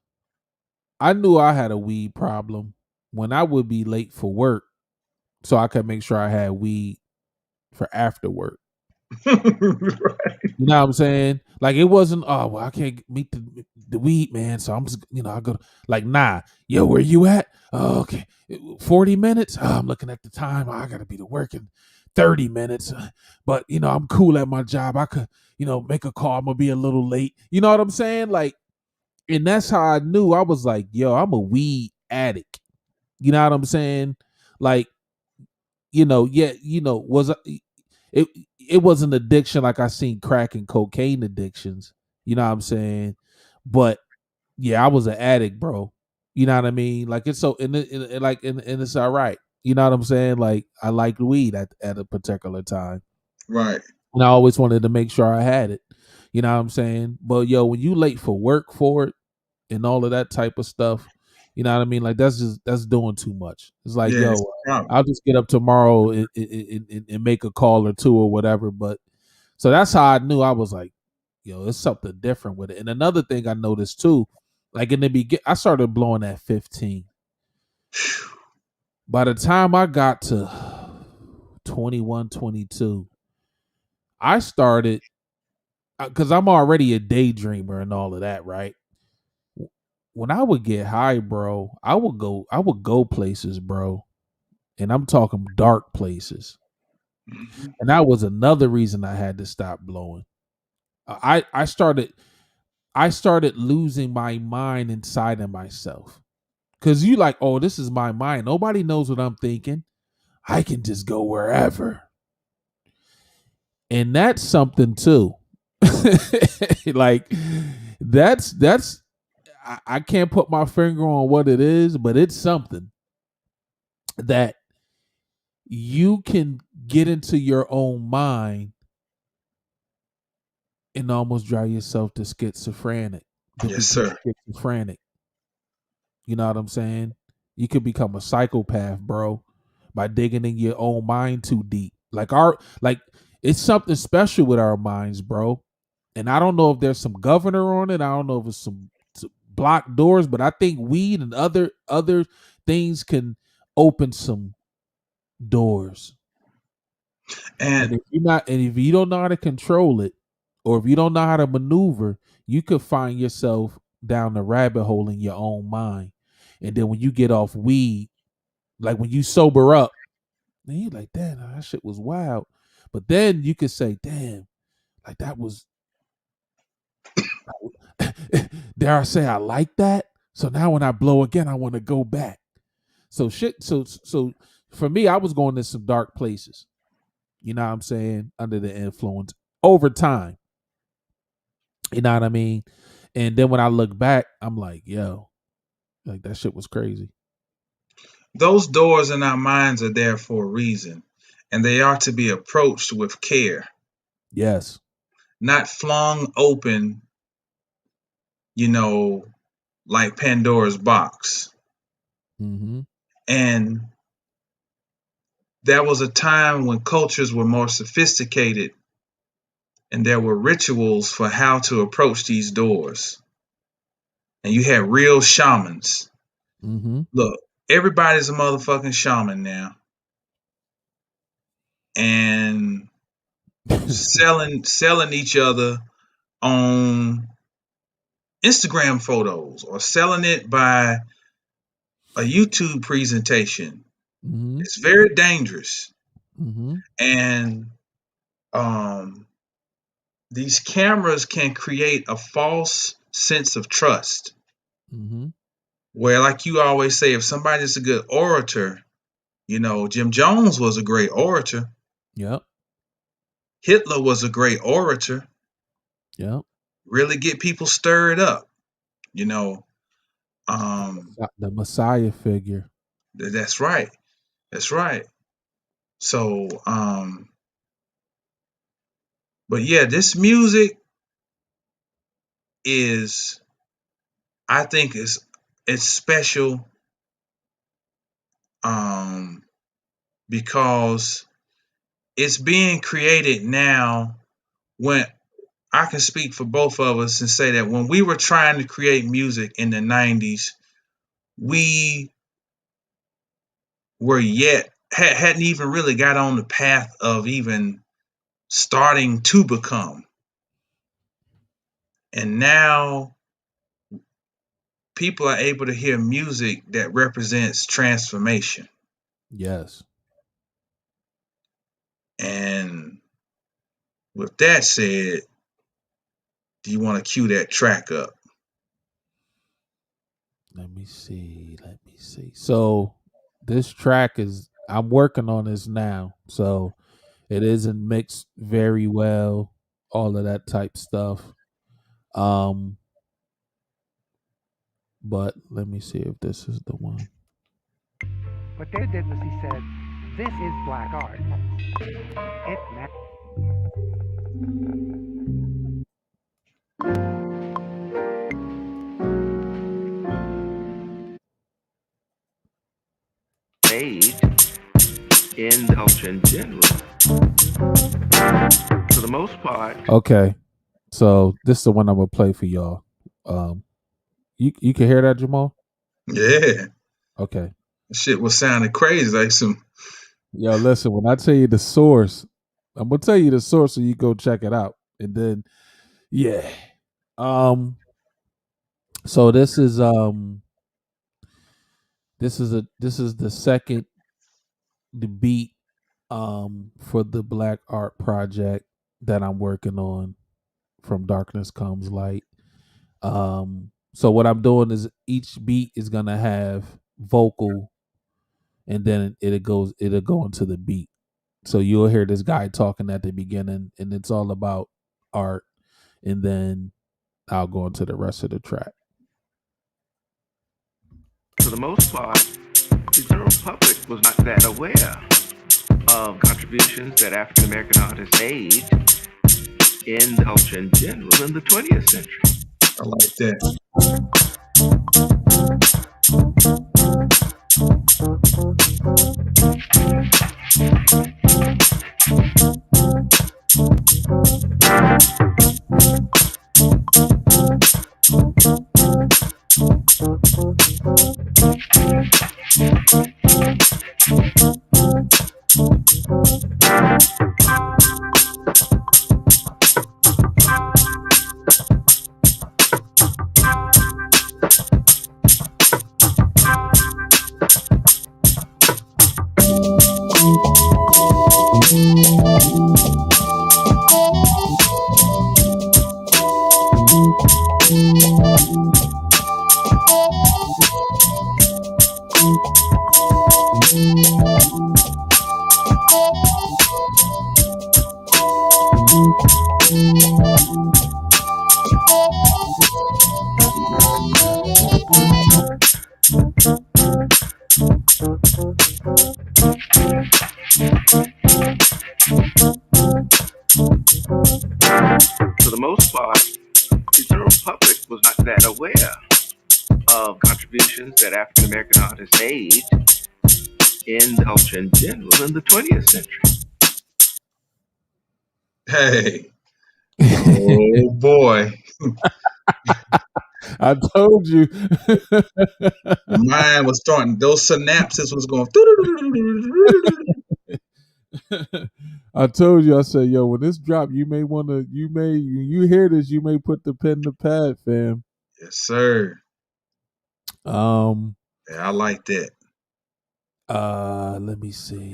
I knew I had a weed problem when I would be late for work, so I could make sure I had weed for after work. Right. You know what I'm saying? Like it wasn't, oh well, I can't meet the weed man, so I'm just I go like nah, yo, where you at? Oh, okay. 40 minutes? Oh, I'm looking at the time. I gotta be to work in 30 minutes. But I'm cool at my job. I could, make a call. I'm gonna be a little late. You know what I'm saying? Like, and that's how I knew I was like, yo, I'm a weed addict. You know what I'm saying? Like, yeah, was it it was an addiction like I seen crack and cocaine addictions. You know what I'm saying? But yeah, I was an addict, bro. You know what I mean? Like it's so and it's all right. You know what I'm saying? Like I liked weed at a particular time. Right. And I always wanted to make sure I had it. You know what I'm saying? But yo, when you late for work for it and all of that type of stuff, You know what I mean? Like that's doing too much. It's like, Yeah, yo, it's a problem. I'll just get up tomorrow and make a call or two or whatever. But so that's how I knew. I was like, yo, it's something different with it. And another thing I noticed too, like in the beginning, I started blowing at 15. By the time I got to 21, 22, I started because I'm already a daydreamer and all of that, right? When I would get high, bro, I would go places, bro. And I'm talking dark places. Mhm. And that was another reason I had to stop blowing. I started losing my mind inside of myself. Cause you like, oh, this is my mind. Nobody knows what I'm thinking. I can just go wherever. And that's something too. Like that's I can't put my finger on what it is, but it's something that you can get into your own mind and almost drive yourself to schizophrenic, to Yes, become sir. schizophrenic. You know what I'm saying? You could become a psychopath, bro, by digging in your own mind too deep. Like it's something special with our minds, bro. And I don't know if there's some governor on it. I don't know if it's some blocked doors, but I think weed and other things can open some doors. And And if you don't know how to control it, or if you don't know how to maneuver, you could find yourself down the rabbit hole in your own mind. And then when you get off weed, like when you sober up, then you're like, damn, that shit was wild. But then you could say, damn, like that was dare I say I like that? So now when I blow again, I want to go back. So for me, I was going to some dark places. You know what I'm saying? Under the influence over time. You know what I mean? And then when I look back, I'm like, yo, like that shit was crazy. those doors in our minds are there for a reason, and they are to be approached with care, Yes. not flung open, you know, like Pandora's box. Mm-hmm. And there was a time when cultures were more sophisticated and there were rituals for how to approach these doors. And you had real shamans. Mm-hmm. Look, everybody's a motherfucking shaman now. And selling each other on Instagram photos or selling it by a YouTube presentation. mm-hmm. It's very dangerous. Mm-hmm. And um, these cameras can create a false sense of trust. Mm-hmm. Where, like you always say, if somebody's a good orator, Jim Jones was a great orator. Yep. Hitler was a great orator. Yep. Really get people stirred up. You know, um, The Messiah figure. that's right. That's right. So, but yeah, this music is, I think, it's special, um, because it's being created now. When I can speak for both of us and say that when we were trying to create music in the 90s, we were yet hadn't even really got on the path of even starting to become. And now people are able to hear music that represents transformation. Yes. And with that said, do you want to cue that track up? Let me see. Let me see. So this track is I'm working on this now. So it isn't mixed very well, all of that type stuff. Um, but let me see if this is the one. What David did was he said, "This is black art. It matters." in culture in general. For the most part. Okay. So this is the one I'm gonna play for y'all. You can hear that, Jamal? Yeah. Okay. Shit was sounding crazy, like some. Yo, listen, when I tell you the source, I'm gonna tell you the source so you go check it out. And then yeah. So this is the second beat for the Black Art project that I'm working on, From Darkness Comes Light. So what I'm doing is each beat is gonna have vocal, and then it'll go into the beat. So you'll hear this guy talking at the beginning, and it's all about art, and then I'll go into the rest of the track. For the most part, the general public was not that aware of contributions that African American artists made in culture in general in the 20th century. I like that. For the most part, the general public was not that aware of contributions that African American artists made in culture in general in the 20th century. Hey. Oh boy. I told you. Mine was starting, those synapses was going. I told you, I said, yo, when this drop, you hear this, you may put the pen to pad, fam. Yes, sir. Yeah, I like that. Let me see.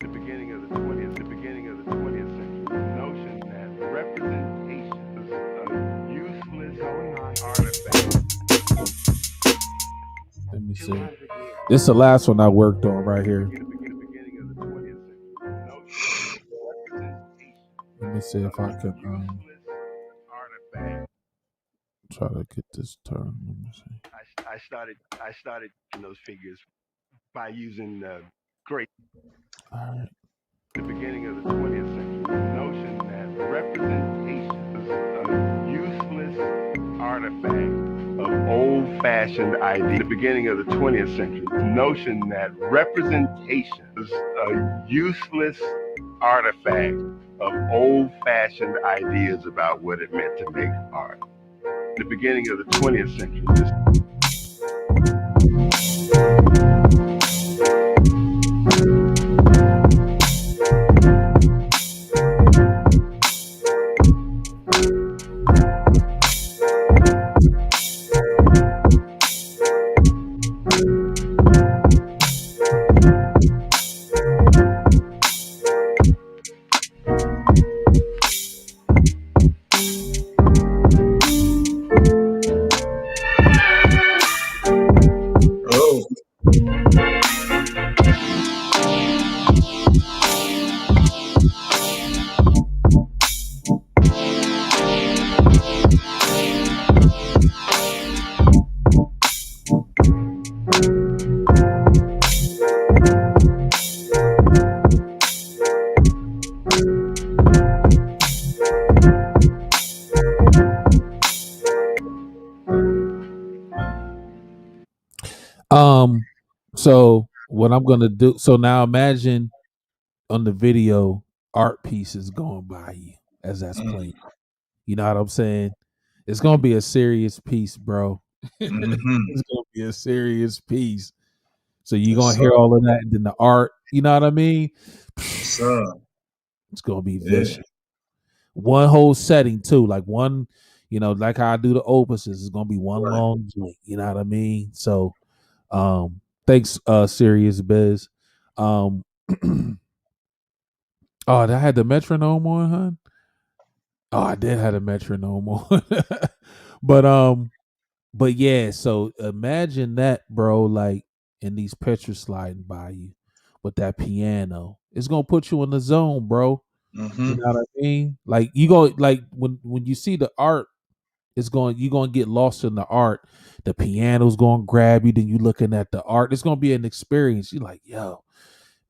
The beginning of the 20th century, the notion that representation is a useless artifact. Let me see. This is the last one I worked on right here. Let me see if I can try to get this term. Let me see. I started in those figures by using great. All right. The beginning of the 20th century, the notion that representation is a useless artifact of old-fashioned ideas. The beginning of the 20th century, the notion that representation is a useless artifact of old-fashioned ideas about what it meant to make art. The beginning of the 20th century. So what I'm gonna do? So now imagine on the video, art pieces going by you as that's playing. You know what I'm saying? It's gonna be a serious piece, bro. Mm-hmm. It's gonna be a serious piece. So you're Yes, gonna sir. hear all of that, and then the art. You know what I mean? Yes, sir. It's gonna be Yeah. vicious. One whole setting too, like one, like how I do the opuses. It's gonna be one Right. long joint. You know what I mean? So, thanks, Serious Biz. Oh, I had the metronome on, huh? Oh, I did have the metronome on. but yeah. So imagine that, bro. Like, and these pictures sliding by you with that piano. It's gonna put you in the zone, bro. Mm-hmm. You know what I mean? Like you go like when you see the art, you're gonna get lost in the art. The piano's gonna grab you, then you looking at the art. It's gonna be an experience. You're like, yo,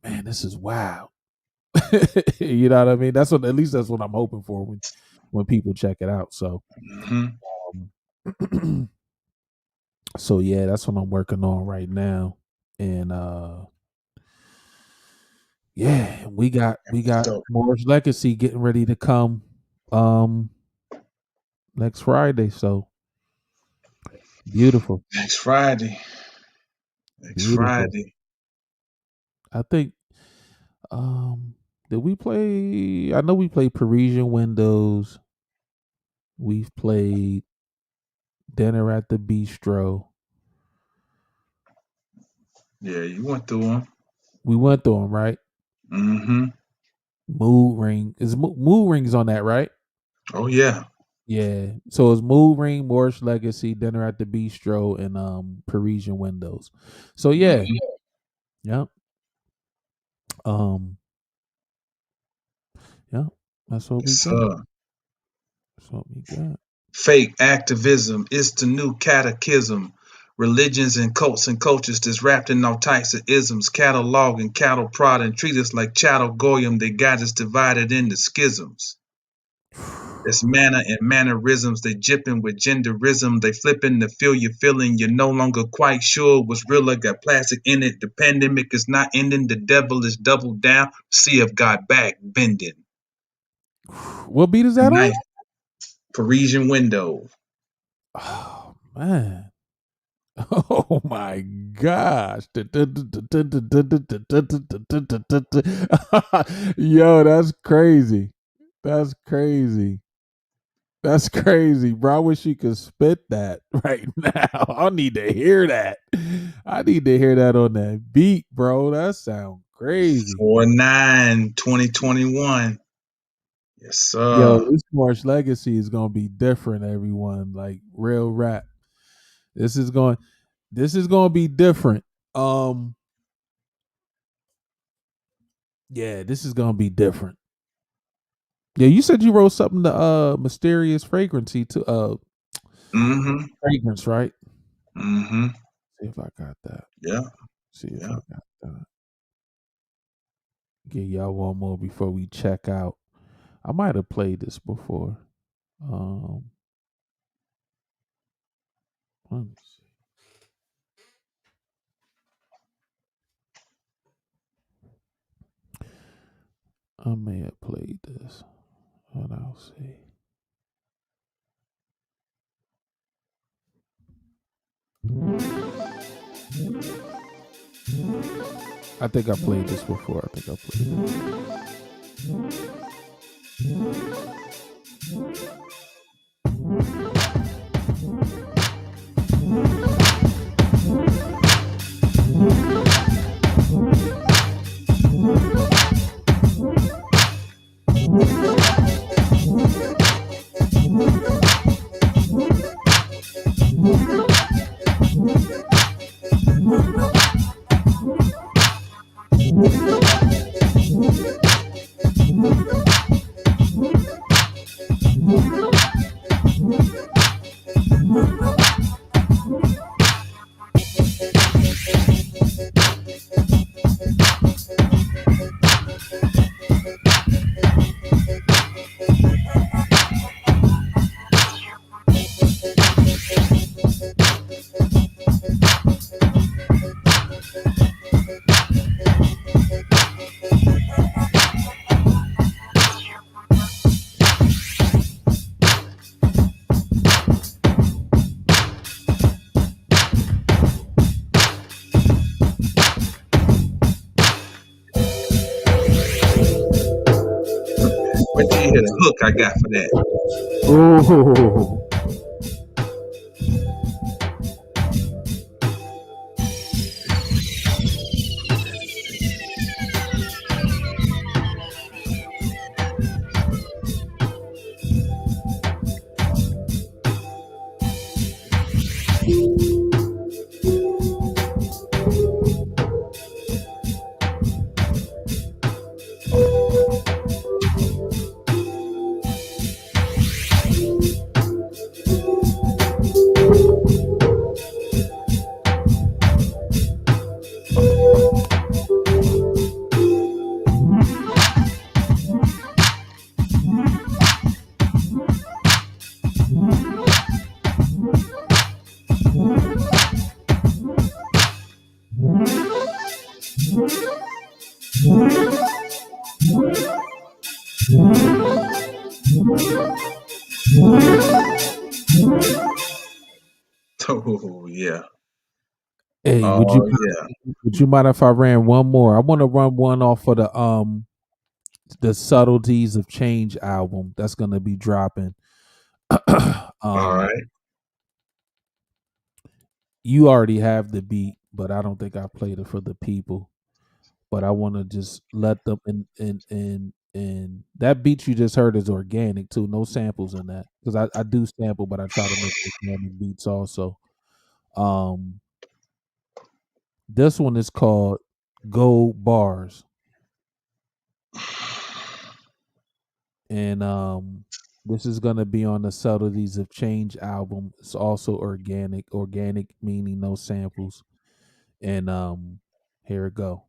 man, this is wild. You know what I mean? At least that's what I'm hoping for when people check it out. So Mm-hmm. so yeah, that's what I'm working on right now. And yeah, we got Dope. Moore's Legacy getting ready to come next Friday. So beautiful. Next Friday. Next Beautiful. Friday. I think did we play? I know we played Parisian Windows. We've played Dinner at the Bistro. Yeah, you went through them. We went through them, right? Mm-hmm. Mood Ring Mood Ring's on that, right? Oh yeah. Yeah. So it's Mood Ring, Moorish Legacy, Dinner at the Bistro, and Parisian Windows. So yeah. Mm-hmm. Yeah. Yeah. That's what Yes, we got. sir. That's what we got. Fake activism is the new catechism. Religions and cults and cultures that's wrapped in all types of isms, catalog and cattle prod and treat us like chattel goyim. They got us divided into schisms. It's manner and mannerisms. They jipping with genderism. They flipping to feel you feeling. You're no longer quite sure what's real. Got plastic in it. The pandemic is not ending. The devil is doubled down. See if God back bending. What beat is that on? Nice. Parisian Window. Oh man. Oh my gosh. Yo, that's crazy. That's crazy. That's crazy, bro. I wish you could spit that right now. I need to hear that. I need to hear that on that beat, bro. That sounds crazy. 4/9/2021. Yes, sir. Yo, this March Legacy is gonna be different, everyone. Like real rap. This is going to be different. Yeah, this is gonna be different. Yeah, you said you wrote something to Mysterious Fragrancy to Mm-hmm. Fragrance, right? Mm-hmm. See if I got that. Yeah. See if Yeah. I got that. Give y'all one more before we check out. I might have played this before. Let me see. I may have played this, but I'll see. I think I played this before. I think I played hook I got for that. Ooh. Oh yeah. Hey, Oh yeah. would you mind if I ran one more? I want to run one off for the Subtleties of Change album that's gonna be dropping. All right. You already have the beat, but I don't think I played it for the people. But I want to just let them and that beat you just heard is organic too, no samples in that because I do sample, but I try to make organic beats also. Um, this one is called Gold Bars, and this is gonna be on the Subtleties of Change album. It's also organic meaning no samples, and here it go.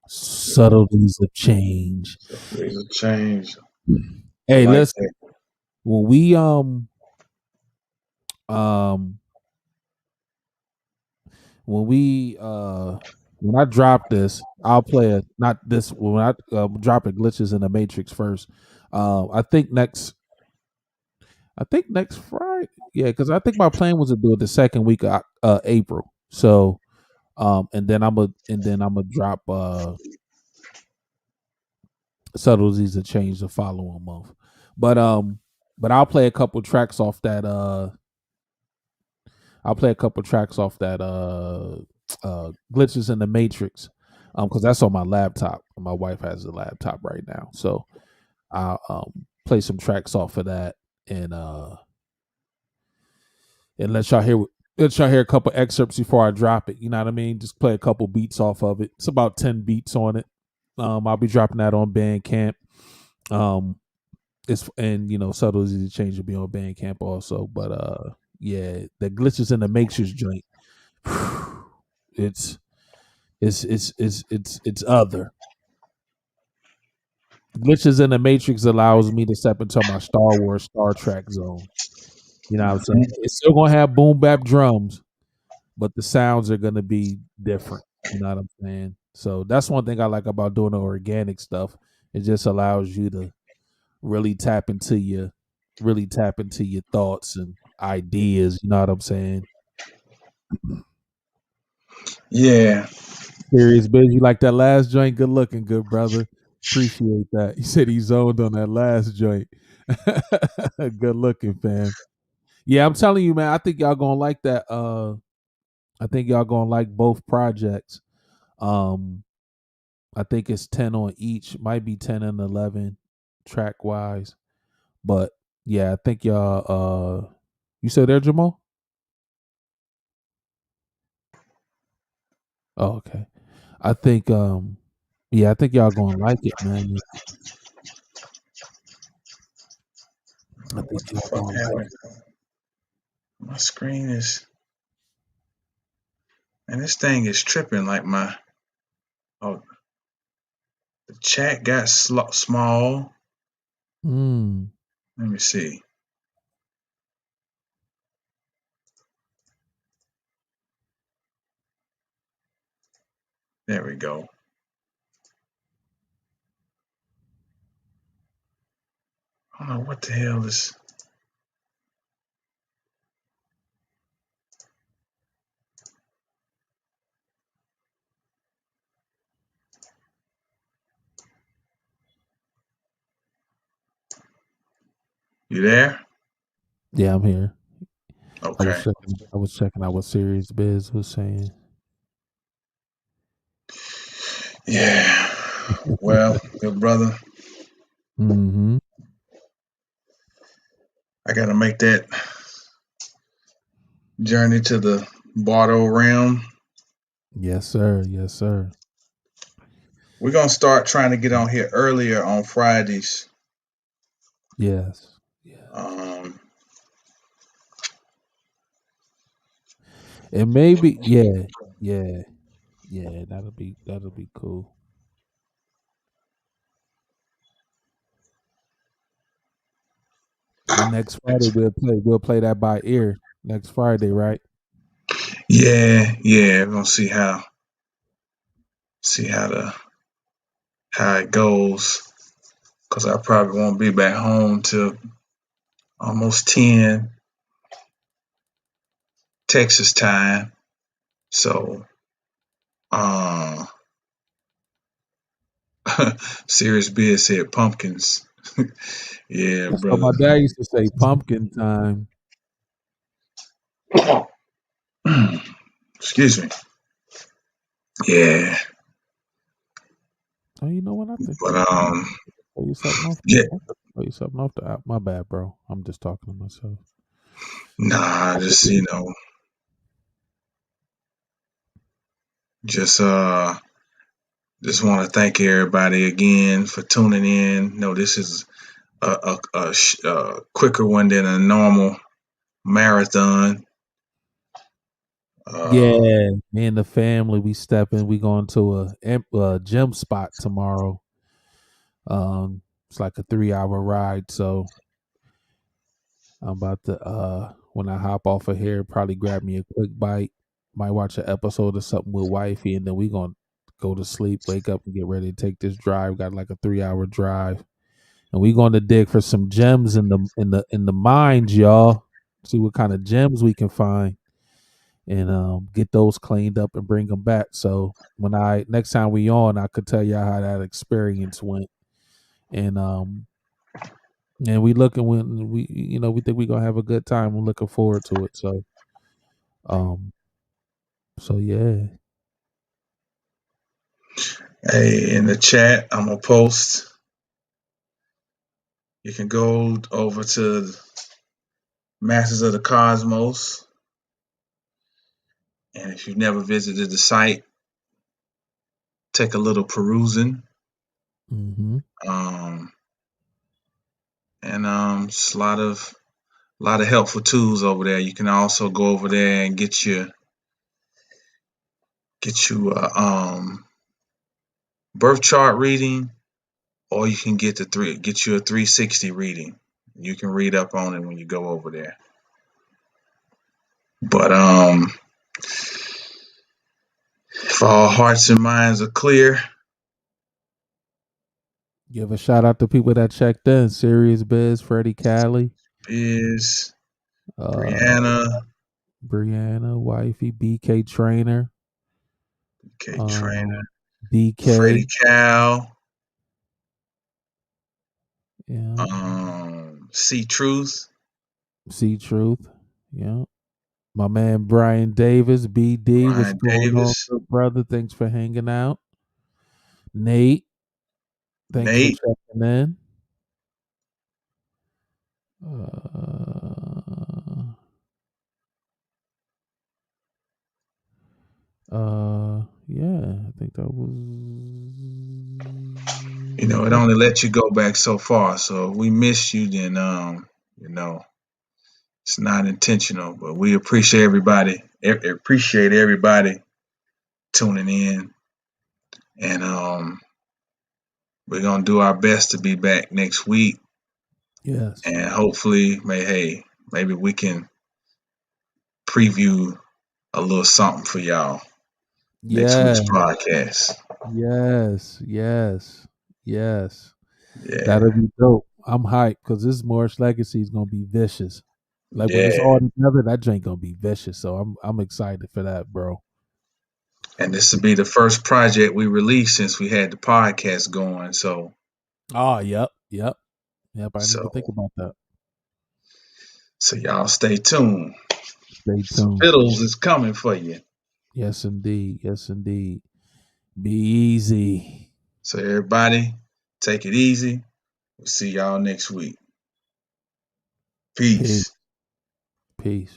Subtleties of Change. There's a change. I Hey, like listen. that. When we um when we when I drop this, I'll play it. Not this when I drop it. Glitches in the Matrix first. I think next. I think next Friday. Yeah, because I think my plan was to do it the second week of April. So, and then I'm a drop subtleties to change the following month. But I'll play a couple tracks off that. I'll play a couple tracks off that. Glitches in the Matrix. Because that's on my laptop. My wife has a laptop right now, so I'll play some tracks off of that and let y'all hear a couple excerpts before I drop it. You know what I mean? Just play a couple beats off of it. It's about 10 beats on it. I'll be dropping that on Bandcamp. It's and subtleties to change will be on Bandcamp also. But yeah, the Glitches in the Matrix joint. It's other. Glitches in the Matrix allows me to step into my Star Wars, Star Trek zone. You know what I'm saying? It's still gonna have boom bap drums, but the sounds are gonna be different. You know what I'm saying? So that's one thing I like about doing the organic stuff. It just allows you to really tap into your thoughts and ideas. You know what I'm saying? Yeah. Serious Biz, you like that last joint? Good looking, good brother. Appreciate that. He said he zoned on that last joint. Good looking, fam. Yeah, I'm telling you, man. I think y'all gonna like that. I think y'all gonna like both projects. I think it's 10 on each. Might be 10 and 11 track wise, but yeah, I think y'all. You said there, Jamal? Oh, okay. I think yeah, I think y'all gonna like it, man. I think y'all gonna like it. My screen is, and this thing is tripping. Like the chat got small. Let me see. There we go. I don't know what the hell is. You there? Yeah, I'm here. Okay. I was checking out what Serious Biz was saying. Yeah. Well, good brother. Mm-hmm. I got to make that journey to the Bardo realm. Yes, sir. Yes, sir. We're going to start trying to get on here earlier on Fridays. Yes. And maybe, yeah. That'll be cool. And next Friday we'll play that by ear next Friday, right? Yeah. We're gonna see how it goes. Cause I probably won't be back home till almost 10 Texas time. So Serious Biz said pumpkins. Yeah, That's brother. what my dad used to say, pumpkin time. Excuse me. Yeah. Oh, you know what I think? But you something off yeah. You something off the app. My bad, bro. I'm just talking to myself. Nah, just just want to thank everybody again for tuning in. No, this is a quicker one than a normal marathon. Yeah, me and the family, we going to a gym spot tomorrow. It's like a 3-hour ride, so I'm about to when I hop off of here, probably grab me a quick bite, Might watch an episode of something with wifey, and then we gonna go to sleep, wake up, and get ready to take this drive. Got like a 3-hour drive, and we going to dig for some gems in the mines, y'all. See what kind of gems we can find, and get those cleaned up and bring them back. So when next time we on, I could tell y'all how that experience went, and we looking when we think we gonna have a good time. We're looking forward to it. Um, so yeah. Hey, in the chat, I'm gonna post. You can go over to Masters of the Cosmos, and if you've never visited the site, take a little perusing. Mm-hmm. Just a lot of helpful tools over there. You can also go over there and get you birth chart reading, or you can get you a 360 reading. You can read up on it when you go over there. But if all hearts and minds are clear, Give a shout out to people that checked in: Serious Biz, Freddie Cali, is uh, Brianna, Wifey, BK Trainer, BK Trainer, DK, Freddie Cal, yeah, C Truth, C Truth, yeah. My man Brian Davis, BD, what's Brian going on, Davis, good brother? Thanks for hanging out. Nate, thanks for Nate, checking in. Yeah, I think that was. it only let you go back so far. So if we missed you, then it's not intentional. But we appreciate everybody. Appreciate everybody tuning in, and we're gonna do our best to be back next week. Yes. And hopefully, maybe we can preview a little something for y'all next week's podcast. Yes. Yeah, That'll be dope. I'm hyped because this Moorish Legacy is gonna be vicious. Like when it's yeah. all together, that joint gonna be vicious. So I'm excited for that, bro. And this will be the first project we released since we had the podcast going. So, Oh, yep. I didn't even so, think about that. so y'all stay tuned. Stay Some tuned. fiddles is coming for you. Yes, indeed. Be easy. So everybody, take it easy. We'll see y'all next week. Peace. Peace.